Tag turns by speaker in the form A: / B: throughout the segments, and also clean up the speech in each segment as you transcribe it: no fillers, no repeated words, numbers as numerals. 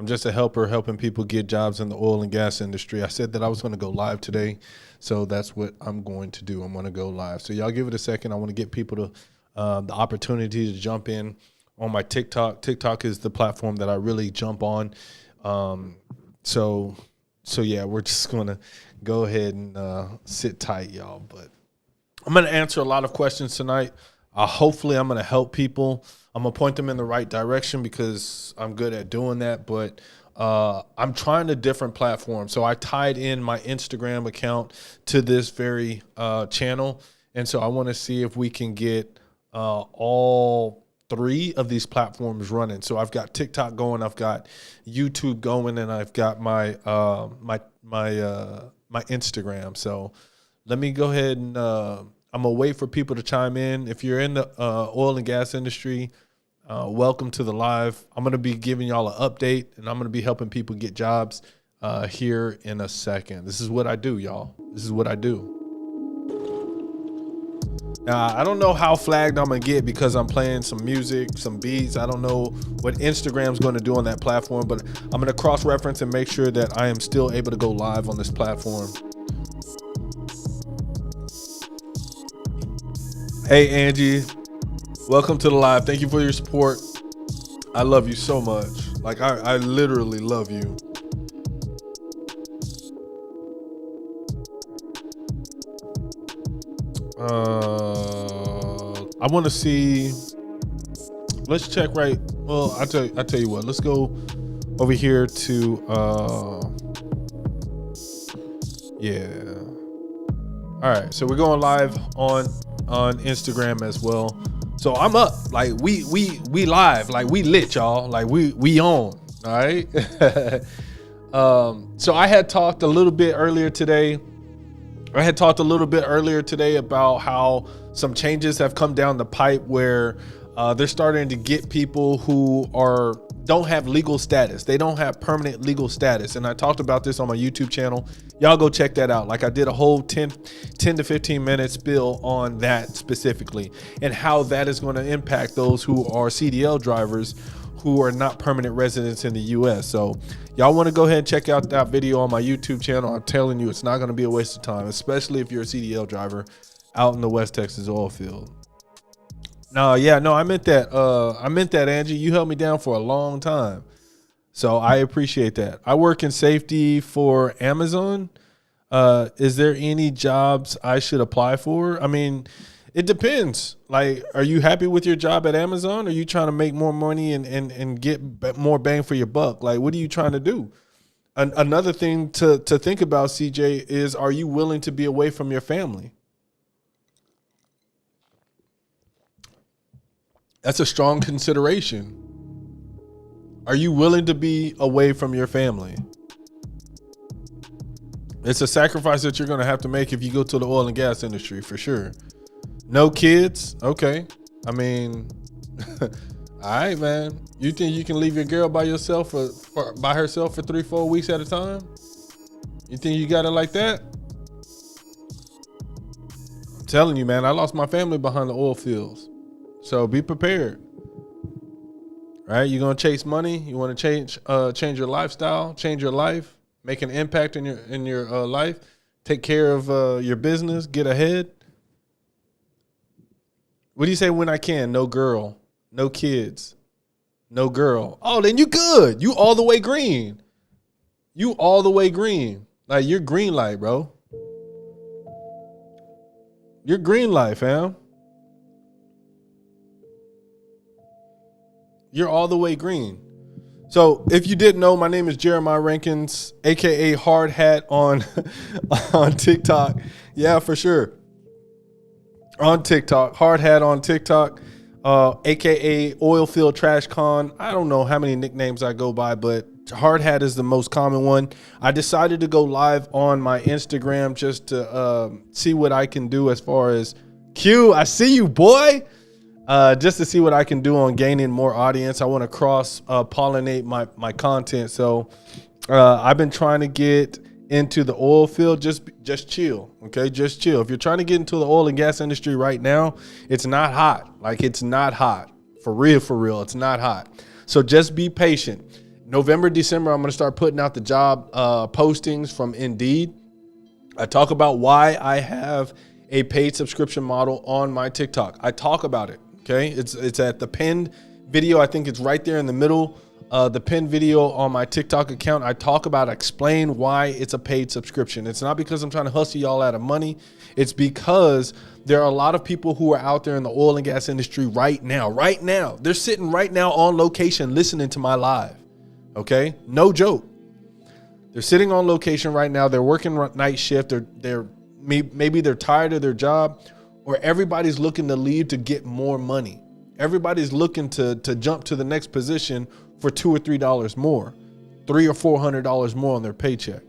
A: I'm just a helper helping people get jobs in the oil and gas industry. I said that I was going to go live today, so that's what I'm going to do. I'm going to go live. So y'all give it a second. I want to get people to the opportunity to jump in on my TikTok. TikTok is the platform that I really jump on. So yeah, we're just going to go ahead and sit tight, y'all. But I'm going to answer a lot of questions tonight. Hopefully I'm going to help people. I'm going to point them in the right direction because I'm good at doing that. But I'm trying a different platform. So I tied in my Instagram account to this very channel. And so I want to see if we can get all three of these platforms running. So I've got TikTok going, I've got YouTube going, and I've got my my Instagram. So let me go ahead and I'm gonna wait for people to chime in. If you're in the oil and gas industry, welcome to the live. I'm gonna be giving y'all an update, and I'm gonna be helping people get jobs here in a second. This is what I do, y'all. This is what I do. Now, I don't know how flagged I'm gonna get because I'm playing some music, some beats. I don't know what Instagram's gonna do on that platform, but I'm gonna cross-reference and make sure that I am still able to go live on this platform. Hey, Angie, welcome to the live. Thank you for your support. I love you so much. Like, I literally love you. I want to see. Let's check right. Well, I tell you what. Let's go over here to. Yeah. All right. So we're going live on Instagram as well. So I'm up. Like we live. Like we lit, y'all. Like we on. All right. So I had talked a little bit earlier today. About how some changes have come down the pipe where they're starting to get people who don't have legal status. They don't have permanent legal status. And I talked about this on my YouTube channel. Y'all go check that out. Like I did a whole 10 to 15 minute spill on that specifically and how that is going to impact those who are CDL drivers who are not permanent residents in the U.S. So y'all want to go ahead and check out that video on my YouTube channel. I'm telling you, it's not going to be a waste of time, especially if you're a CDL driver out in the West Texas oil field. I meant that, Angie. You held me down for a long time. So I appreciate that. I work in safety for Amazon. Is there any jobs I should apply for? I mean, it depends. Like, are you happy with your job at Amazon? Or are you trying to make more money and get more bang for your buck? Like, what are you trying to do? Another thing to think about, CJ, is are you willing to be away from your family? That's a strong consideration. Are you willing to be away from your family? It's a sacrifice that you're going to have to make if you go to the oil and gas industry, for sure. No kids? Okay. I mean, all right, man. You think you can leave your girl by yourself by herself for 3-4 weeks at a time? You think you got it like that? I'm telling you, man, I lost my family behind the oil fields. So be prepared. Right? You're going to chase money. You want to change your lifestyle, change your life, make an impact in your life, take care of your business, get ahead. What do you say when I can? No girl, no kids, no girl. Oh, then you good. You all the way green. Like you're green light, bro. You're green light, fam. You're all the way green. So if you didn't know, my name is Jere'My Rankins, aka Hard Hat on TikTok. Yeah, for sure. On TikTok, Hard Hat on TikTok, aka Oilfield Trash Con. I don't know how many nicknames I go by, but Hard Hat is the most common one. I decided to go live on my Instagram just to see what I can do as far as Q. I see you, boy. Just to see what I can do on gaining more audience. I want to cross pollinate my content. So I've been trying to get into the oil field. Just chill. Okay. Just chill. If you're trying to get into the oil and gas industry right now, it's not hot. Like it's not hot for real. It's not hot. So just be patient. November, December, I'm going to start putting out the job postings from Indeed. I talk about why I have a paid subscription model on my TikTok. I talk about it. Okay. It's at the pinned video. I think it's right there in the middle. The pinned video on my TikTok account. I talk about, explain why it's a paid subscription. It's not because I'm trying to hustle y'all out of money. It's because there are a lot of people who are out there in the oil and gas industry right now. They're sitting right now on location listening to my live. Okay. No joke. They're sitting on location right now. They're working night shift. Maybe they're tired of their job, or everybody's looking to leave to get more money. Everybody's looking to jump to the next position for $2 or $3 more, $300 or $400 more on their paycheck.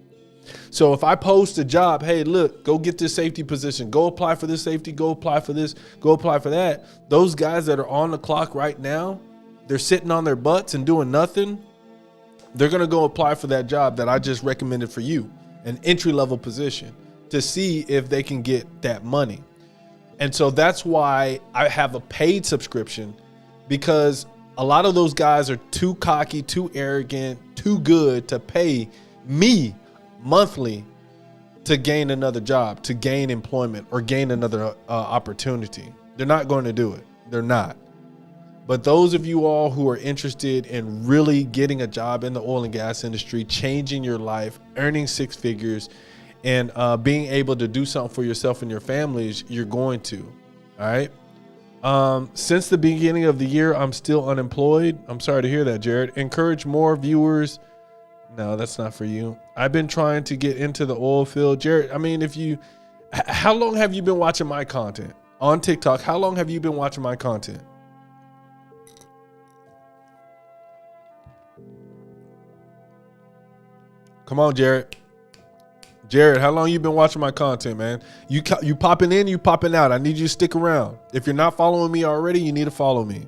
A: So if I post a job, hey, look, go get this safety position, go apply for this safety, go apply for this, go apply for that. Those guys that are on the clock right now, they're sitting on their butts and doing nothing. They're going to go apply for that job that I just recommended for you, an entry-level position, to see if they can get that money. And so that's why I have a paid subscription, because a lot of those guys are too cocky, too arrogant, too good to pay me monthly to gain another job, to gain employment, or gain another opportunity. They're not going to do it. They're not. But those of you all who are interested in really getting a job in the oil and gas industry, changing your life, earning six figures, and being able to do something for yourself and your families, you're going to. All right. Since the beginning of the year, I'm still unemployed. I'm sorry to hear that, Jared. Encourage more viewers. No, that's not for you. I've been trying to get into the oil field. Jared, I mean, how long have you been watching my content on TikTok? How long have you been watching my content? Come on, Jared. Jared, how long you been watching my content, man? You popping in, you popping out. I need you to stick around. If you're not following me already, you need to follow me.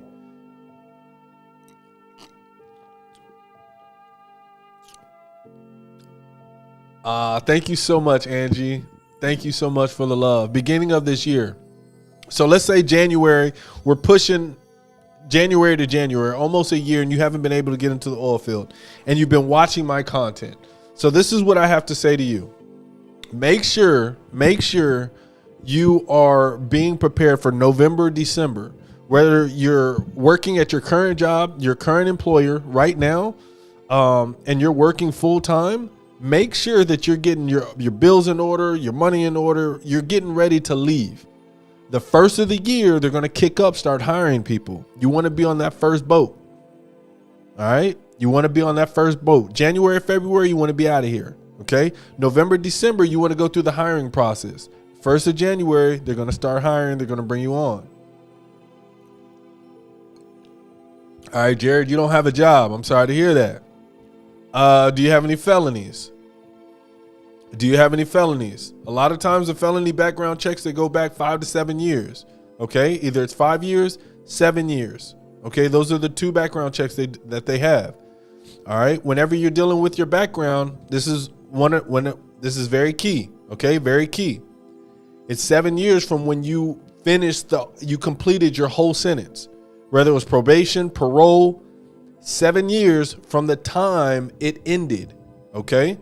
A: Thank you so much, Angie. Thank you so much for the love. Beginning of this year. So let's say January, we're pushing January to January, almost a year, and you haven't been able to get into the oil field, and you've been watching my content. So this is what I have to say to you. Make sure you are being prepared for November, December, whether you're working at your current job, your current employer right now, and you're working full time. Make sure that you're getting your bills in order, your money in order. You're getting ready to leave. The first of the year, they're going to kick up, start hiring people. You want to be on that first boat. All right. You want to be on that first boat. January, February, you want to be out of here. Okay. November, December, you want to go through the hiring process. 1st of January, they're going to start hiring. They're going to bring you on. All right, Jared, you don't have a job. I'm sorry to hear that. Do you have any felonies? Do you have any felonies? A lot of times the felony background checks, they go back 5 to 7 years. Okay. Either it's 5 years, 7 years. Okay. Those are the two background checks that they have. All right. Whenever you're dealing with your background, this is very key. Okay. Very key. It's 7 years from when you you completed your whole sentence, whether it was probation, parole, 7 years from the time it ended. Okay.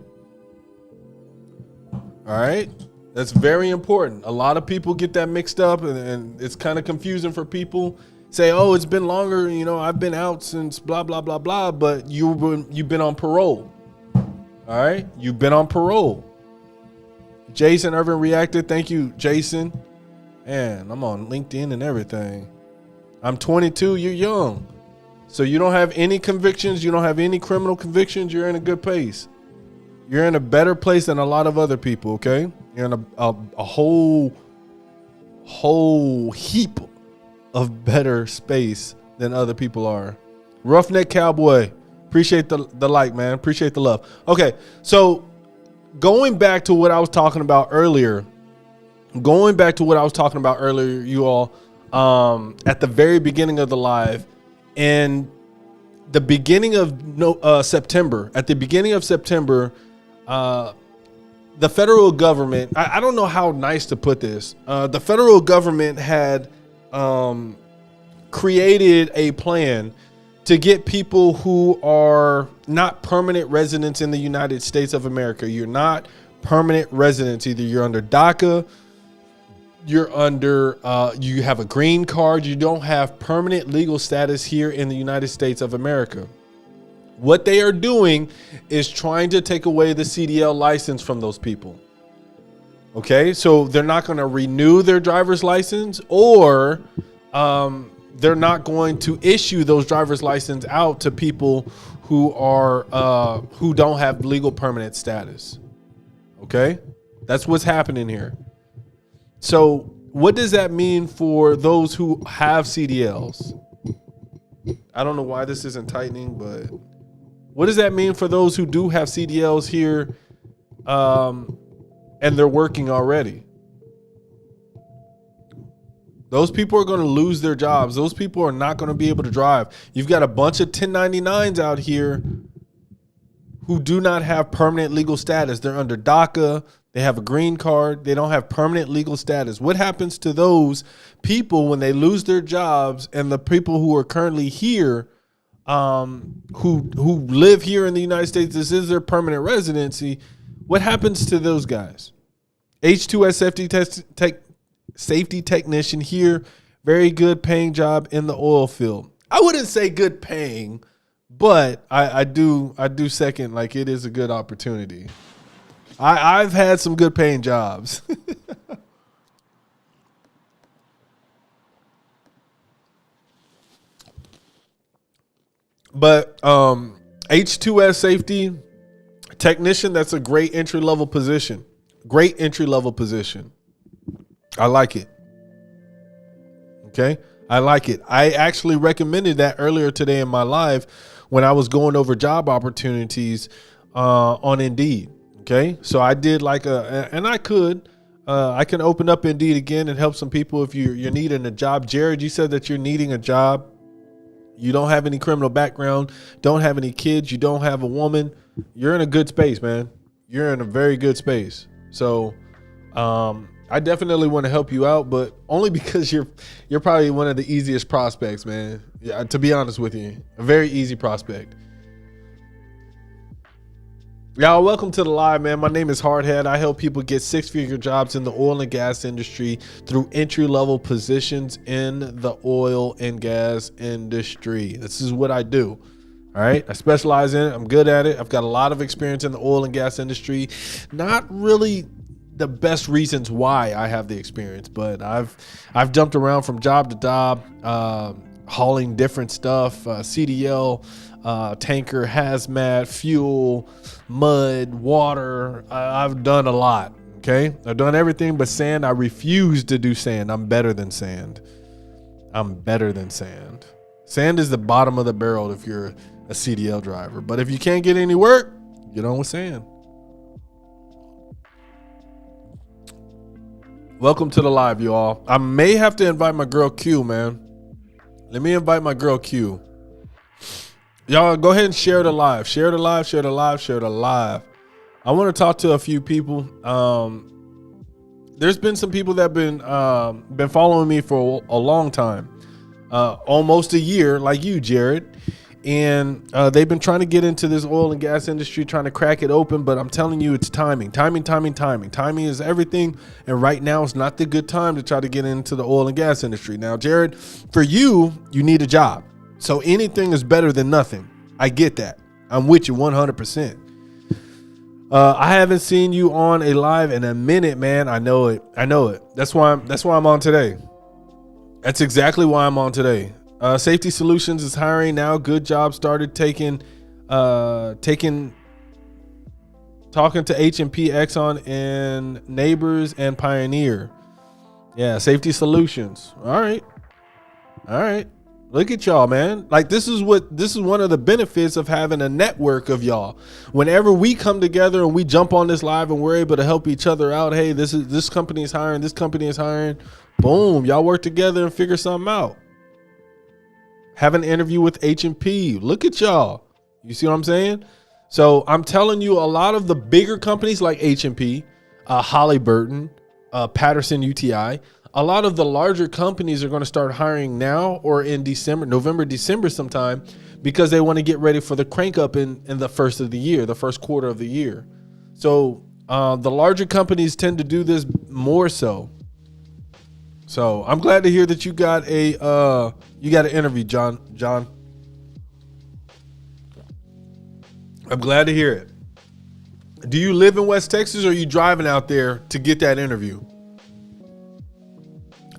A: All right. That's very important. A lot of people get that mixed up, and it's kind of confusing for people. Say, oh, it's been longer. You know, I've been out since blah, blah, blah, blah, but you've been on parole. All right. You've been on parole. Jason Irvin reacted. Thank you, Jason. Man, I'm on LinkedIn and everything. I'm 22. You're young. So you don't have any convictions. You don't have any criminal convictions. You're in a good place. You're in a better place than a lot of other people, okay? You're in a whole heap of better space than other people are. Roughneck Cowboy, appreciate the like, man. Appreciate the love. Okay, so going back to what I was talking about earlier, you all, at the very beginning of the live, and the beginning of September, at the beginning of September, the federal government, I don't know how nice to put this. The federal government had created a plan to get people who are not permanent residents in the United States of America. You're not permanent residents. Either you're under DACA, you're under, you have a green card, you don't have permanent legal status here in the United States of America. What they are doing is trying to take away the CDL license from those people. Okay, so they're not going to renew their driver's license, or they're not going to issue those driver's license out to people who are who don't have legal permanent status. Okay, that's what's happening here. So what does that mean for those who have CDLs? I don't know why this isn't tightening, but what does that mean for those who do have CDLs here and they're working already? Those people are going to lose their jobs. Those people are not going to be able to drive. You've got a bunch of 1099s out here who do not have permanent legal status. They're under DACA. They have a green card. They don't have permanent legal status. What happens to those people when they lose their jobs, and the people who are currently here, who live here in the United States, this is their permanent residency? What happens to those guys? H2S safety technician here. Very good paying job in the oil field. I wouldn't say good paying, but I do second, like, it is a good opportunity. I've had some good paying jobs. But H2S safety technician, that's a great entry level position. Great entry level position. I like it. Okay, I like it. I actually recommended that earlier today in my live when I was going over job opportunities on Indeed. Okay, so I did I can open up Indeed again and help some people if you're needing a job. Jared, you said that you're needing a job. You don't have any criminal background, don't have any kids, you don't have a woman. You're in a good space, man. You're in a very good space. So I definitely want to help you out, but only because you're probably one of the easiest prospects, man. Yeah, to be honest with you, a very easy prospect. Y'all, welcome to the live, man. My name is Hardhead. I help people get six-figure jobs in the oil and gas industry through entry-level positions in the oil and gas industry. This is what I do. All right. I specialize in it. I'm good at it. I've got a lot of experience in the oil and gas industry. Not really the best reasons why I have the experience, but I've jumped around from job to job, hauling different stuff, CDL, tanker, hazmat, fuel, mud, water. I've done a lot. Okay. I've done everything but sand. I refuse to do sand. I'm better than sand. Sand is the bottom of the barrel if you're a CDL driver. But if you can't get any work, get on with sand. Welcome to the live, you all. I may have to invite my girl Q, man. Let me invite my girl Q. Y'all go ahead and share the live. Share the live. I want to talk to a few people. There's been some people that have been following me for a long time. Almost a year, like you, Jared. And they've been trying to get into this oil and gas industry, trying to crack it open. But I'm telling you, it's timing. Timing is everything. And right now is not the good time to try to get into the oil and gas industry. Now, Jared, for you need a job. So anything is better than nothing. I get that. I'm with you 100%. I haven't seen you on a live in a minute, man. I know it. That's why I'm on today. That's exactly why I'm on today. Safety Solutions is hiring now. Good job. Started talking to H&P, Exxon, and Neighbors and Pioneer. Yeah, Safety Solutions. All right. Look at y'all, man. Like, this is one of the benefits of having a network of y'all. Whenever we come together and we jump on this live and we're able to help each other out, hey, this company is hiring, this company is hiring. Boom, y'all work together and figure something out. Have an interview with H&P. Look at y'all. You see what I'm saying? So I'm telling you, a lot of the bigger companies like H&P, Halliburton, Patterson, UTI, a lot of the larger companies are going to start hiring now or in November, December sometime, because they want to get ready for the crank up in the first of the year, the first quarter of the year. So the larger companies tend to do this more so. So I'm glad to hear that you got an interview, John. I'm glad to hear it. Do you live in West Texas, or are you driving out there to get that interview?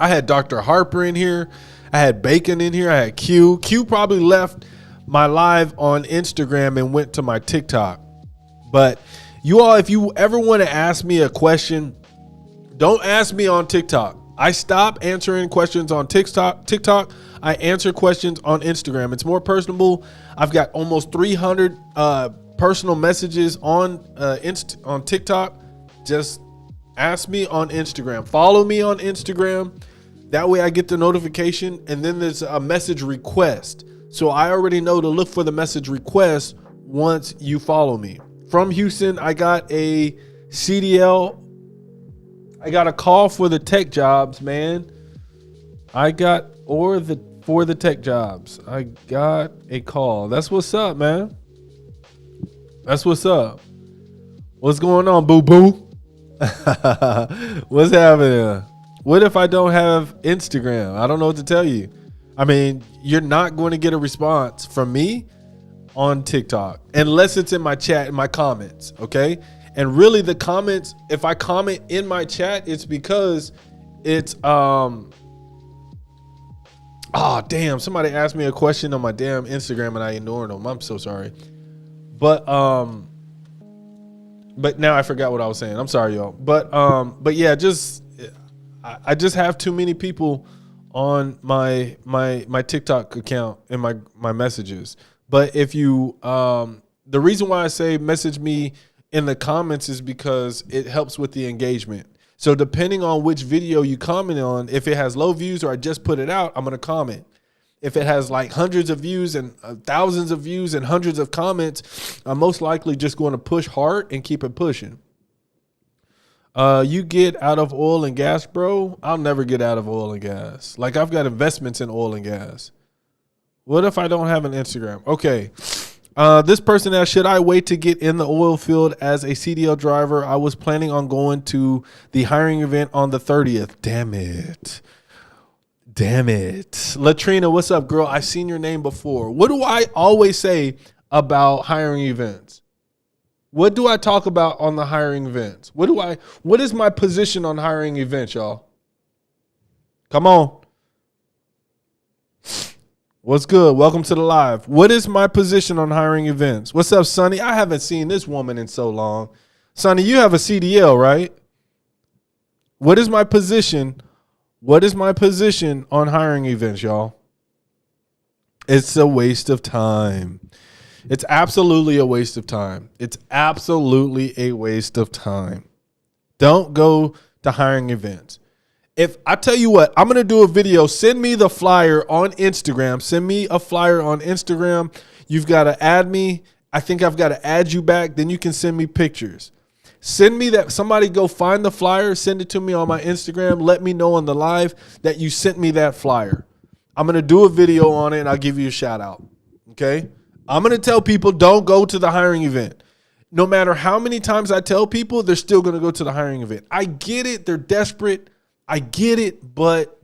A: I had Dr. Harper in here. I had Bacon in here. I had Q. Q probably left my live on Instagram and went to my TikTok. But you all, if you ever want to ask me a question, don't ask me on TikTok. I stop answering questions on TikTok. I answer questions on Instagram. It's more personable. I've got almost 300 personal messages on TikTok. Just ask me on Instagram. Follow me on Instagram. That way I get the notification, and then there's a message request. So I already know to look for the message request once you follow me. From Houston, I got a CDL. I got a call for the tech jobs, man. For the tech jobs. I got a call. That's what's up, man. That's what's up. What's going on, boo-boo? What's happening? What if I don't have Instagram? I don't know what to tell you. I mean, you're not going to get a response from me on TikTok unless it's in my chat, in my comments, okay? And really the comments, if I comment in my chat, it's because it's, damn, somebody asked me a question on my damn Instagram and I ignored them. I'm so sorry. But now I forgot what I was saying. I'm sorry, y'all. But yeah, I just have too many people on my TikTok account and my messages. But if you, the reason why I say message me in the comments is because it helps with the engagement. So depending on which video you comment on, if it has low views or I just put it out, I'm going to comment. If it has like hundreds of views and thousands of views and hundreds of comments, I'm most likely just going to push hard and keep it pushing. You get out of oil and gas, bro? I'll never get out of oil and gas. Like, I've got investments in oil and gas. What if I don't have an Instagram? Okay. This person asked, should I wait to get in the oil field as a CDL driver? I was planning on going to the hiring event on the 30th. Damn it. Latrina, what's up, girl? I've seen your name before. What do I always say about hiring events? What do I talk about on the hiring events? What is my position on hiring events, y'all? Come on. What's good? Welcome to the live. What is my position on hiring events? What's up, Sonny? I haven't seen this woman in so long. Sonny, you have a CDL, right? What is my position? What is my position on hiring events, y'all? It's a waste of time. It's absolutely a waste of time. It's absolutely a waste of time. Don't go to hiring events. If I tell you what, I'm going to do a video. Send me the flyer on Instagram. Send me a flyer on Instagram. You've got to add me. I think I've got to add you back. Then you can send me pictures. Send me that. Somebody go find the flyer. Send it to me on my Instagram. Let me know on the live that you sent me that flyer. I'm going to do a video on it and I'll give you a shout out. Okay. I'm going to tell people don't go to the hiring event. No matter how many times I tell people, they're still going to go to the hiring event. I get it. They're desperate. I get it, but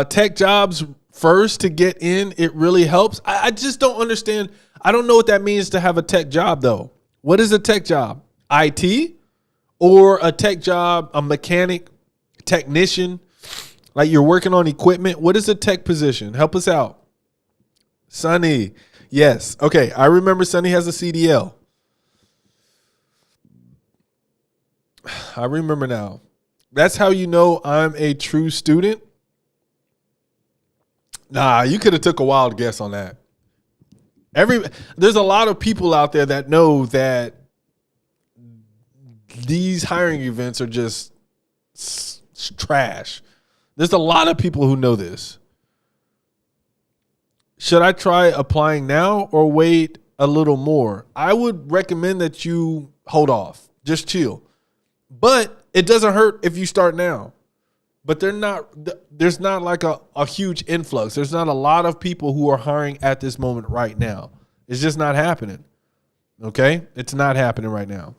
A: tech jobs first to get in, it really helps. I just don't understand. I don't know what that means to have a tech job, though. What is a tech job? IT? Or a tech job, a mechanic, technician, like you're working on equipment? What is a tech position? Help us out. Sonny. Yes. Okay. I remember Sonny has a CDL. I remember now. That's how you know I'm a true student. Nah, you could have took a wild guess on that. There's a lot of people out there that know that these hiring events are just trash. There's a lot of people who know this. Should I try applying now or wait a little more? I would recommend that you hold off. Just chill. But it doesn't hurt if you start now. But there's not like a huge influx. There's not a lot of people who are hiring at this moment right now. It's just not happening. Okay? It's not happening right now.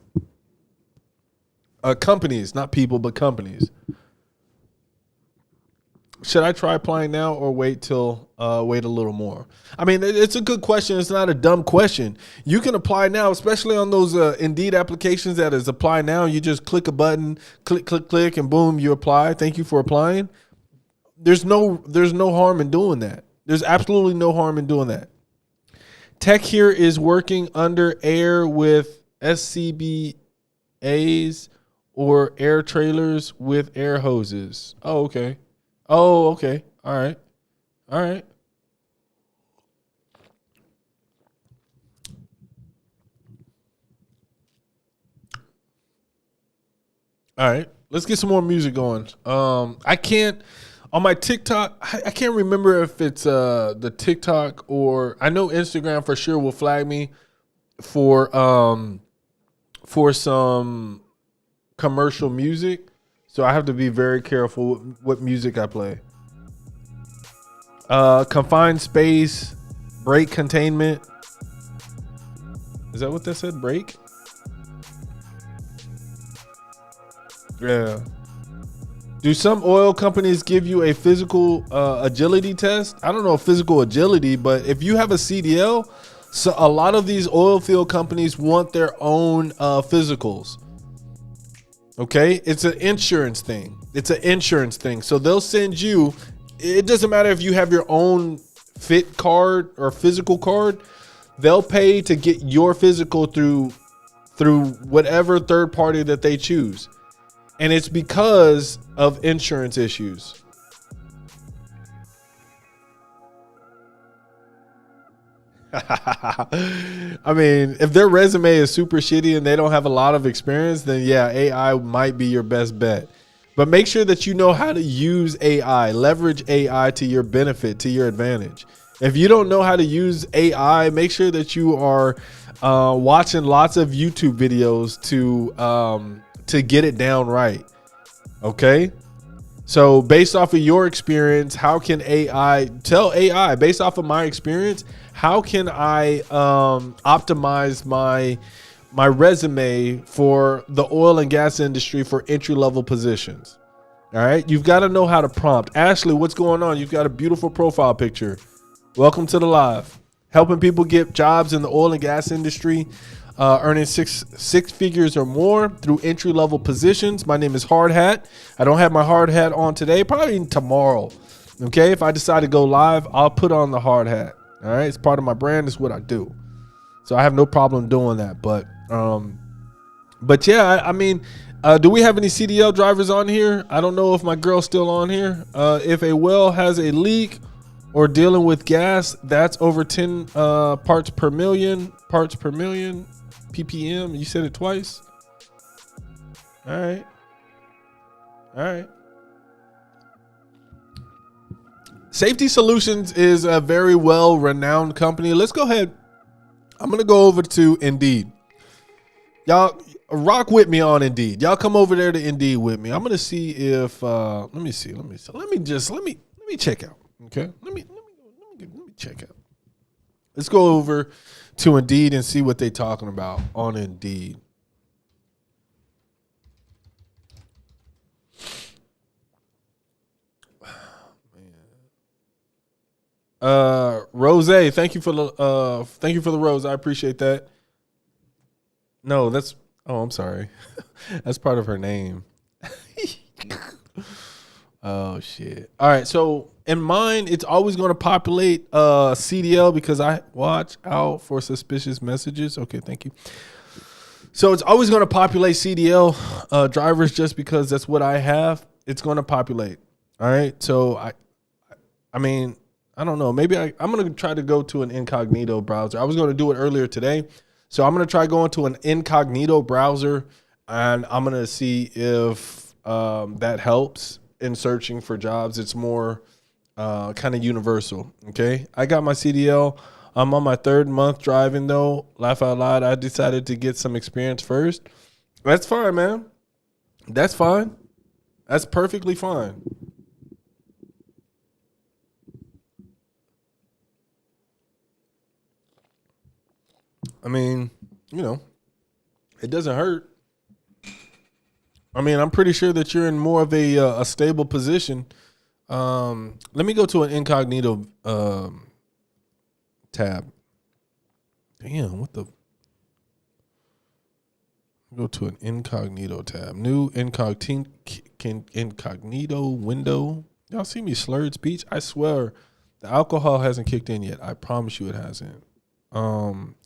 A: Companies, not people, but companies. Should I try applying now or wait a little more? I mean, it's a good question. It's not a dumb question. You can apply now, especially on those Indeed applications that is apply now. You just click a button, click, and boom, you apply. Thank you for applying. There's no harm in doing that. There's absolutely no harm in doing that. Tech here is working under air with SCBAs or air trailers with air hoses. Oh, okay. Oh, okay. All right. All right. All right. Let's get some more music going. I can't on my TikTok. I can't remember if it's the TikTok or I know Instagram for sure will flag me for some commercial music. So I have to be very careful what music I play. Confined space, break containment. Is that what that said? Break? Yeah. Do some oil companies give you a physical agility test? I don't know physical agility, but if you have a CDL, so a lot of these oil field companies want their own physicals. Okay, it's an insurance thing. So they'll send you, it doesn't matter if you have your own fit card or physical card, they'll pay to get your physical through whatever third party that they choose. And it's because of insurance issues. I mean, if their resume is super shitty and they don't have a lot of experience, then yeah, AI might be your best bet. But make sure that you know how to use AI, leverage AI to your benefit, to your advantage. If you don't know how to use AI, make sure that you are watching lots of YouTube videos to get it down right. Okay? So based off of your experience, how can tell AI based off of my experience, how can I optimize my resume for the oil and gas industry for entry level positions? All right. You've got to know how to prompt. Ashley, what's going on? You've got a beautiful profile picture. Welcome to the live. Helping people get jobs in the oil and gas industry, earning six figures or more through entry level positions. My name is Hard Hat. I don't have my hard hat on today, probably tomorrow. Okay, if I decide to go live, I'll put on the hard hat. All right, it's part of my brand. It's what I do, so I have no problem doing that. But yeah, I mean, do we have any CDL drivers on here? I don't know if my girl's still on here. If a well has a leak or dealing with gas, that's over 10 parts per million ppm. You said it twice. All right. Safety Solutions is a very well-renowned company. Let's go ahead. I'm going to go over to Indeed. Y'all rock with me on Indeed. Y'all come over there to Indeed with me. I'm going to see if let me check out. Okay? Let me check out. Let's go over to Indeed and see what they're talking about on Indeed. Rose, thank you for the rose. I appreciate that. No, I'm sorry. That's part of her name. Oh shit. All right, so in mine, it's always going to populate CDL because I watch out for suspicious messages. Okay, thank you. So it's always going to populate CDL drivers just because that's what I have. It's going to populate. All right, so I mean, I don't know. Maybe I'm going to try to go to an incognito browser. I was going to do it earlier today. So I'm going to try going to an incognito browser, and I'm going to see if that helps in searching for jobs. It's more kind of universal. Okay. I got my CDL. I'm on my 3rd month driving though. Laugh out loud. I decided to get some experience first. That's fine, man. That's fine. That's perfectly fine. I mean, you know, it doesn't hurt. I mean, I'm pretty sure that you're in more of a stable position. Let me go to an incognito tab. Damn, what the? Go to an incognito tab. New incognito window. Y'all see me slurred speech? I swear, the alcohol hasn't kicked in yet. I promise you, it hasn't.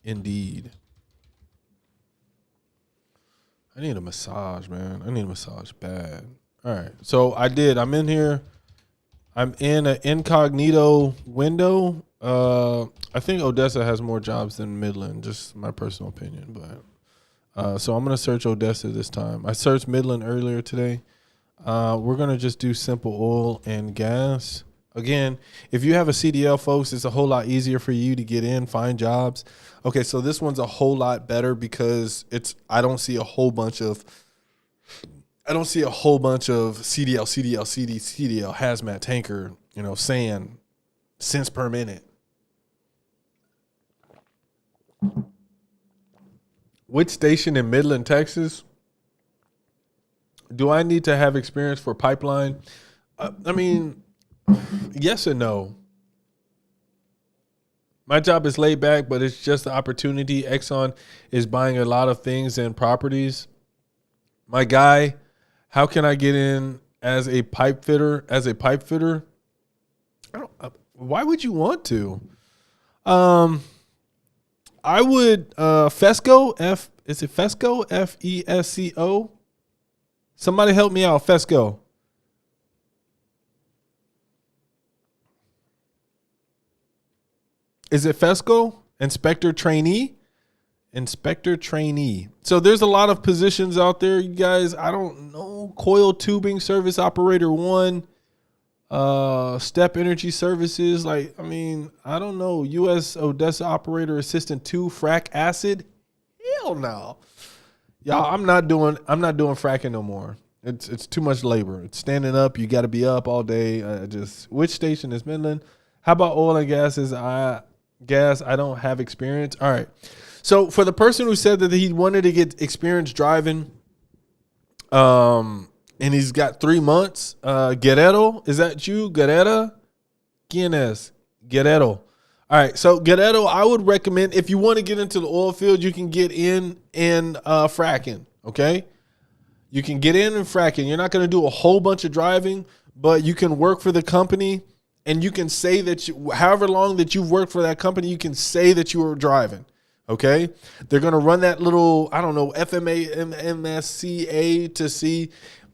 A: Indeed. I need a massage, man. I need a massage bad. All right. So I did. I'm in here. I'm in an incognito window. I think Odessa has more jobs than Midland, just my personal opinion. But so I'm gonna search Odessa this time. I searched Midland earlier today. We're gonna just do simple oil and gas. Again, if you have a CDL, folks, it's a whole lot easier for you to get in, find jobs. Okay, so this one's a whole lot better because I don't see a whole bunch of CDL, hazmat, tanker, sand, cents per minute. Which station in Midland, Texas? Do I need to have experience for pipeline? I mean, yes and no. My job is laid back, but it's just the opportunity. Exxon is buying a lot of things and properties. My guy, how can I get in as a pipe fitter? Why would you want to? I would Fesco. Is it Fesco? FESCO. Somebody help me out. Fesco. Is it Fesco? Inspector trainee. So there's a lot of positions out there, you guys. I don't know. Coil tubing service operator 1. Step energy services. I don't know. U.S. Odessa operator assistant 2. Frac acid. Hell no. Y'all, I'm not doing fracking no more. It's too much labor. It's standing up. You got to be up all day. Which station is Midland? How about oil and gas? I don't have experience. All right. So for the person who said that he wanted to get experience driving, and he's got 3 months, Guerrero, is that you? Guerrero? Guerrero. All right. So Guerrero, I would recommend if you want to get into the oil field, you can get in and fracking. Okay. You can get in and fracking. You're not going to do a whole bunch of driving, but you can work for the company. And you can say that however long that you've worked for that company, you can say that you were driving. Okay. They're going to run that little, I don't know, FMA, MSCA to see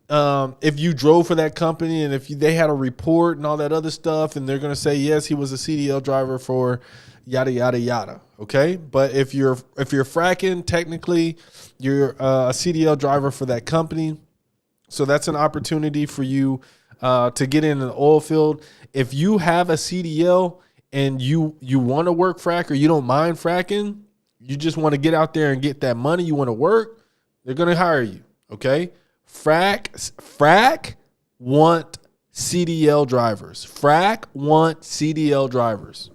A: if you drove for that company and if they had a report and all that other stuff. And they're going to say, yes, he was a CDL driver for yada, yada, yada. Okay. But if you're fracking, technically you're a CDL driver for that company. So that's an opportunity for you to get in the oil field. If you have a CDL and you want to work frack or you don't mind fracking, you just want to get out there and get that money, you want to work, they're going to hire you. Okay. Frack want CDL drivers. Frack want CDL drivers.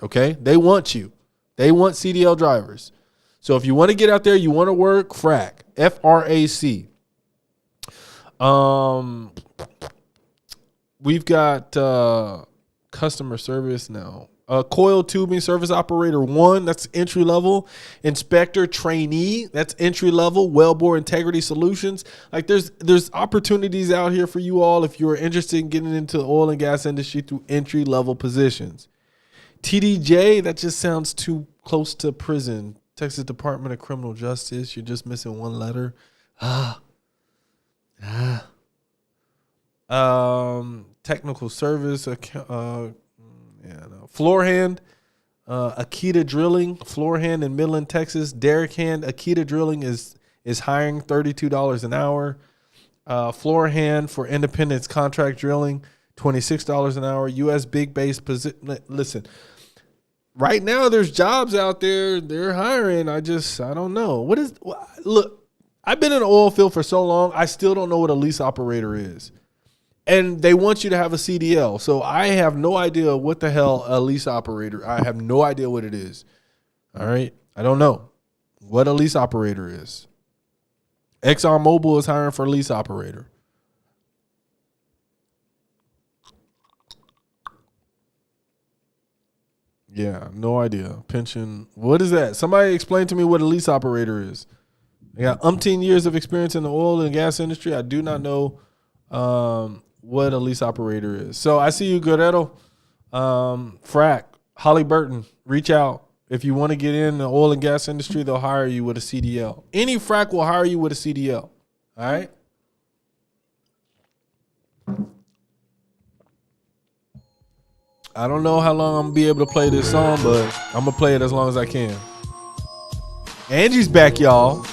A: Okay. They want you. They want CDL drivers. So if you want to get out there, you want to work, frack. FRAC. We've got customer service now. Coil tubing service operator 1, that's entry level. Inspector trainee, that's entry level. Wellbore integrity solutions. There's opportunities out here for you all if you're interested in getting into the oil and gas industry through entry level positions. TDJ, that just sounds too close to prison. Texas Department of Criminal Justice. You're just missing one letter. Technical service, floor hand, Akita Drilling, floor hand in Midland, Texas. Derrick hand, Akita Drilling is hiring $32 an hour. Floor hand for Independence Contract Drilling, $26 an hour. U.S. big base position. Listen, right now there's jobs out there. They're hiring. I don't know. Look, I've been in the oil field for so long, I still don't know what a lease operator is. And they want you to have a CDL. So I have no idea what the hell a lease operator, I have no idea what it is. All right. I don't know what a lease operator is. ExxonMobil is hiring for a lease operator. Yeah, no idea. Pension. What is that? Somebody explain to me what a lease operator is. I got umpteen years of experience in the oil and gas industry. I do not know what a lease operator is. So I see you, Guerrero. Frack, Holly Burton, reach out. If you want to get in the oil and gas industry, they'll hire you with a CDL. Any frack will hire you with a CDL. All right? I don't know how long I'm going to be able to play this song, but I'm going to play it as long as I can. Angie's back, y'all.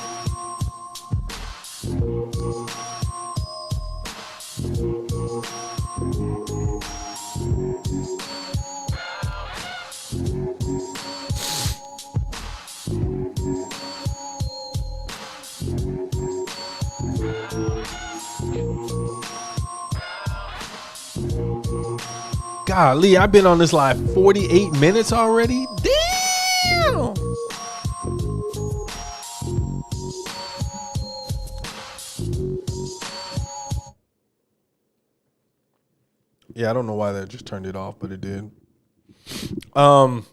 A: Golly, I've been on this live 48 minutes already. Damn. Yeah, I don't know why that just turned it off, but it did. All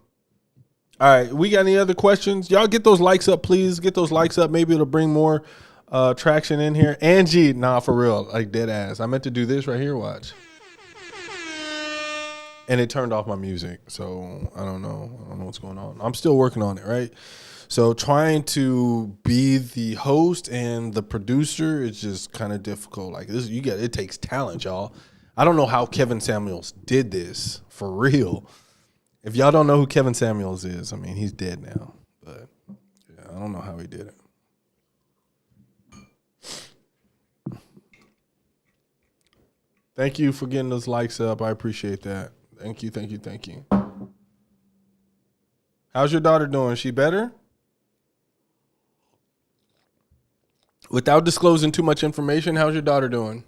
A: right, we got any other questions? Y'all get those likes up, please. Get those likes up. Maybe it'll bring more traction in here. Angie, nah, for real, like dead ass. I meant to do this right here. Watch. And it turned off my music, so I don't know what's going on. I'm still working on it, right? So trying to be the host and the producer is just kind of difficult. Like this, it takes talent, y'all. I don't know how Kevin Samuels did this for real. If y'all don't know who Kevin Samuels is, I mean, he's dead now, but yeah, I don't know how he did it. Thank you for getting those likes up. I appreciate that. Thank you. How's your daughter doing? She better? Without disclosing too much information, how's your daughter doing?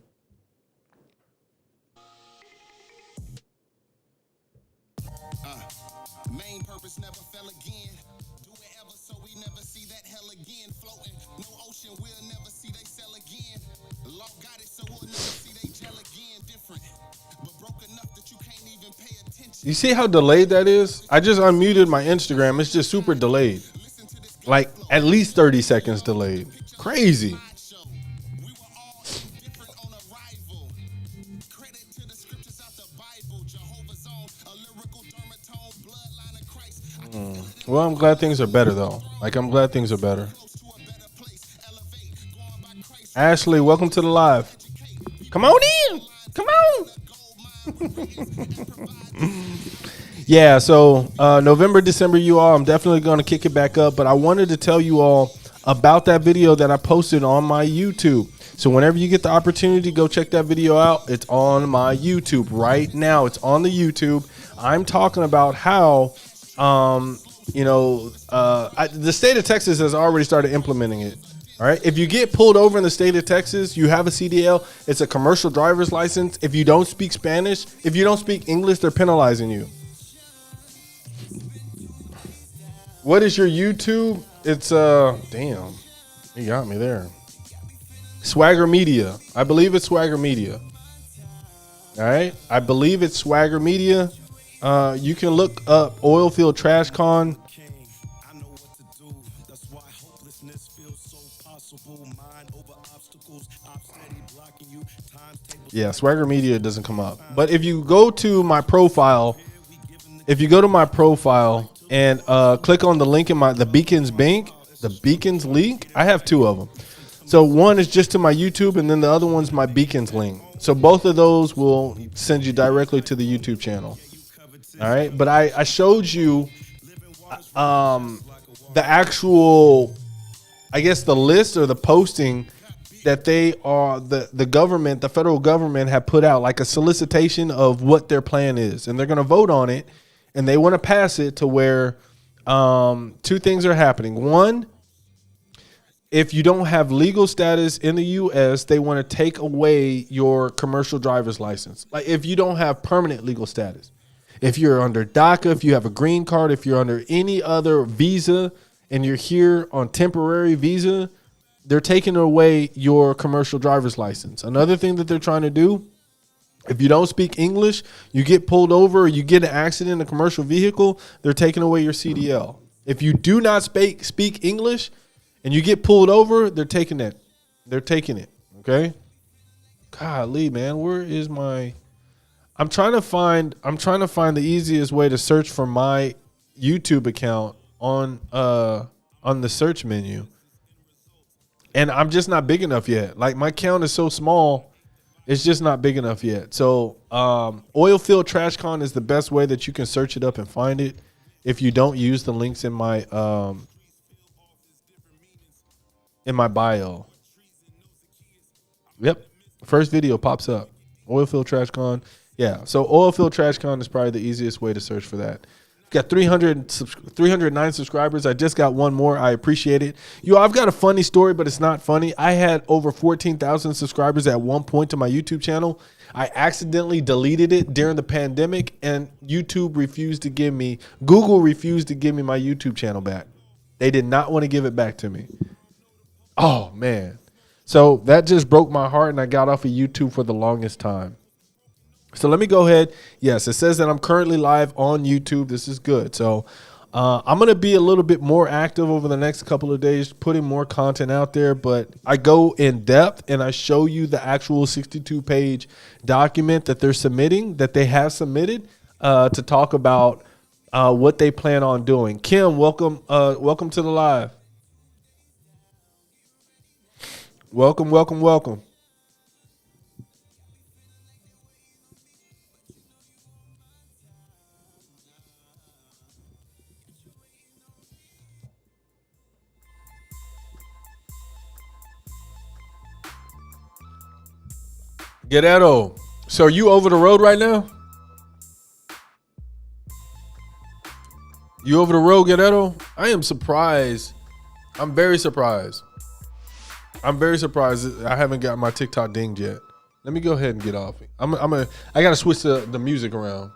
B: Main purpose never fell again. Do it ever so we never see that hell again. Floating, no ocean, we'll never see they sell again. Law got it so we'll never see they gel again. Different, but broke enough that you can't even pay attention.
A: You see how delayed that is? I just unmuted my Instagram. It's just super delayed. Like at least 30 seconds delayed. Crazy. Well, I'm glad things are better, though. I'm glad things are better. Ashley, welcome to the live. Come on in. Come on. Yeah, so November, December, you all, I'm definitely going to kick it back up. But I wanted to tell you all about that video that I posted on my YouTube. So whenever you get the opportunity, go check that video out. It's on my YouTube right now. It's on the YouTube. I'm talking about how... the state of Texas has already started implementing it. All right. If you get pulled over in the state of Texas, you have a CDL. It's a commercial driver's license. If you don't speak Spanish, if you don't speak English, they're penalizing you. What is your YouTube? It's damn, you got me there. Swagger Media. I believe it's Swagger Media. All right. I believe it's Swagger Media. You can look up Oilfield Trash Con. Yeah, Swagger Media doesn't come up. But if you go to my profile, and click on the link in the Beacons link, I have two of them. So one is just to my YouTube, and then the other one's my Beacons link. So both of those will send you directly to the YouTube channel. All right, but I showed you the actual, I guess, the list or the posting that the government, the federal government, have put out, like a solicitation of what their plan is, and they're going to vote on it, and they want to pass it to where two things are happening. One, if you don't have legal status in the U.S., they want to take away your commercial driver's license. Like if you don't have permanent legal status, if you're under DACA, if you have a green card, if you're under any other visa and you're here on temporary visa, they're taking away your commercial driver's license. Another thing that they're trying to do, if you don't speak English, you get pulled over, or you get in an accident in a commercial vehicle, they're taking away your CDL. If you do not speak English and you get pulled over, they're taking it. They're taking it. Okay. Golly, man, where is my? I'm trying to find the easiest way to search for my YouTube account on the search menu. And I'm just not big enough yet. Like my account is so small, it's just not big enough yet. So Oilfield Trash Con is the best way that you can search it up and find it if you don't use the links in my bio. Yep. First video pops up. Oilfield Trash Con. Yeah. So Oilfield Trash Con is probably the easiest way to search for that. Got 309 subscribers. I just got one more. I appreciate it. Yo, I've got a funny story, but it's not funny. I had over 14,000 subscribers at one point to my YouTube channel. I accidentally deleted it during the pandemic, and Google refused to give me my YouTube channel back. They did not want to give it back to me. Oh, man. So that just broke my heart, and I got off of YouTube for the longest time. So let me go ahead. Yes, it says that I'm currently live on YouTube. This is good. So I'm going to be a little bit more active over the next couple of days, putting more content out there. But I go in depth and I show you the actual 62-page document that they're submitting, that they have submitted to talk about what they plan on doing. Kim, welcome to the live. Welcome. Guerrero, so are you over the road right now? You over the road, Guerrero? I am surprised. I'm very surprised. I haven't got my TikTok dinged yet. Let me go ahead and get off. I got to switch the music around.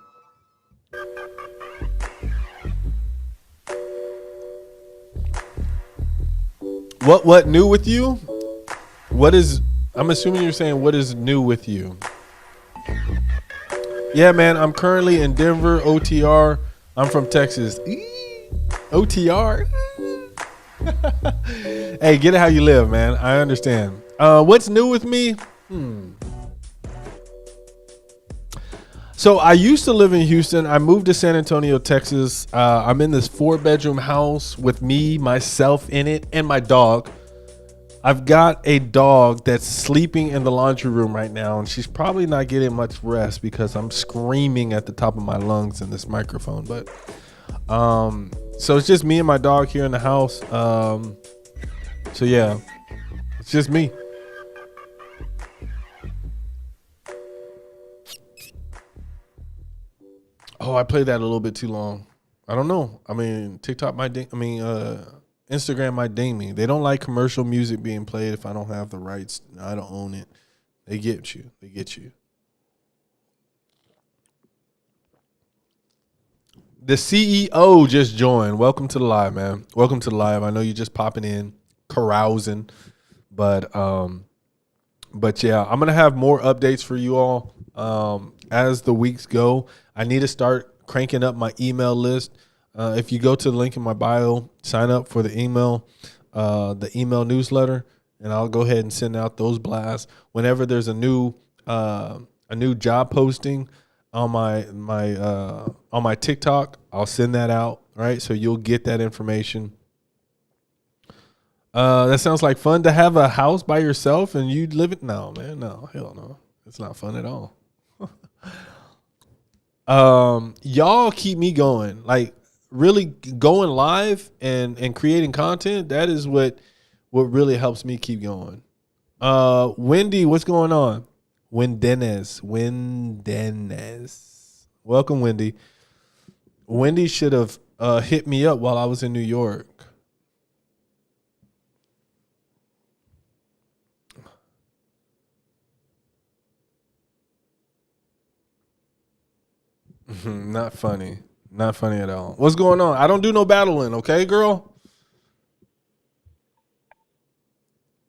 A: What new with you? I'm assuming you're saying what is new with you? Yeah, man, I'm currently in Denver, OTR. I'm from Texas. OTR. Hey, get it how you live, man. I understand. What's new with me? So I used to live in Houston. I moved to San Antonio, Texas. I'm in this 4-bedroom house with me, myself in it, and my dog. I've got a dog that's sleeping in the laundry room right now, and she's probably not getting much rest because I'm screaming at the top of my lungs in this microphone. But so it's just me and my dog here in the house. So yeah, it's just me. Oh, I played that a little bit too long. I don't know. I mean, TikTok might Instagram might ding me. They don't like commercial music being played if I don't have the rights. I don't own it. They get you. The CEO just joined. Welcome to the live, man. Welcome to the live. I know you're just popping in, carousing, but yeah, I'm gonna have more updates for you all as the weeks go. I need to start cranking up my email list. If you go to the link in my bio, sign up for the email newsletter, and I'll go ahead and send out those blasts whenever there's a new job posting on my TikTok. I'll send that out, right? So you'll get that information. That sounds like fun to have a house by yourself and you live it. No, man, no, hell no, it's not fun at all. Y'all keep me going, like really going live and creating content. That is what really helps me keep going. Wendy, what's going on? Wendenez. Welcome, Wendy. Wendy should have hit me up while I was in New York. Not funny. Not funny at all. What's going on? I don't do no battling, okay, girl?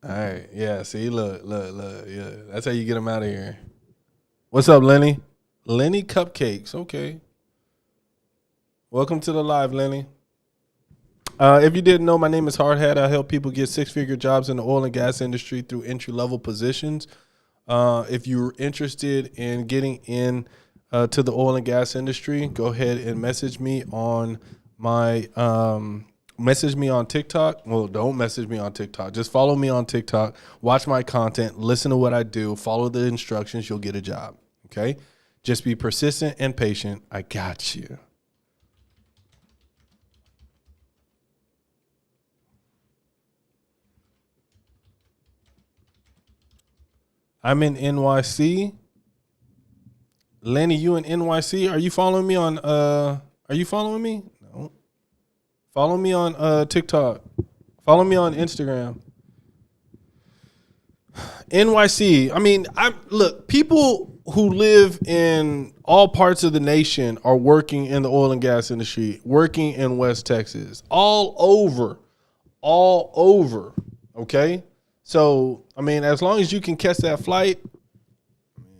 A: All right. Yeah, see, look. Yeah, that's how you get them out of here. What's up, Lenny? Lenny Cupcakes. Okay. Welcome to the live, Lenny. If you didn't know, my name is Hardhat. I help people get six-figure jobs in the oil and gas industry through entry-level positions. If you're interested in getting in to the oil and gas industry, go ahead and message me on my message me on TikTok. Well, don't message me on TikTok. Just follow me on TikTok. Watch my content. Listen to what I do. Follow the instructions. You'll get a job. Okay? Just be persistent and patient. I got you. I'm in NYC. Lenny, you in NYC? Are you following me on are you following me? No. Follow me on TikTok. Follow me on Instagram. NYC. I mean, look, people who live in all parts of the nation are working in the oil and gas industry, working in West Texas, all over. Okay? So, I mean, as long as you can catch that flight,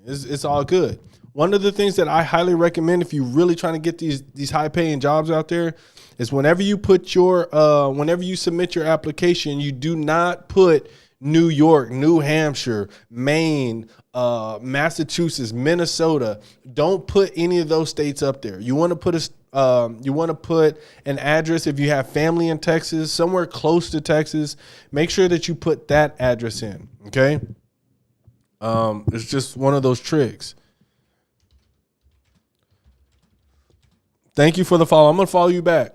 A: it's all good. One of the things that I highly recommend if you're really trying to get these high paying jobs out there is whenever you submit your application, you do not put New York, New Hampshire, Maine, Massachusetts, Minnesota. Don't put any of those states up there. You want to put an address if you have family in Texas, somewhere close to Texas. Make sure that you put that address in. Okay. It's just one of those tricks. Thank you for the follow. I'm gonna follow you back.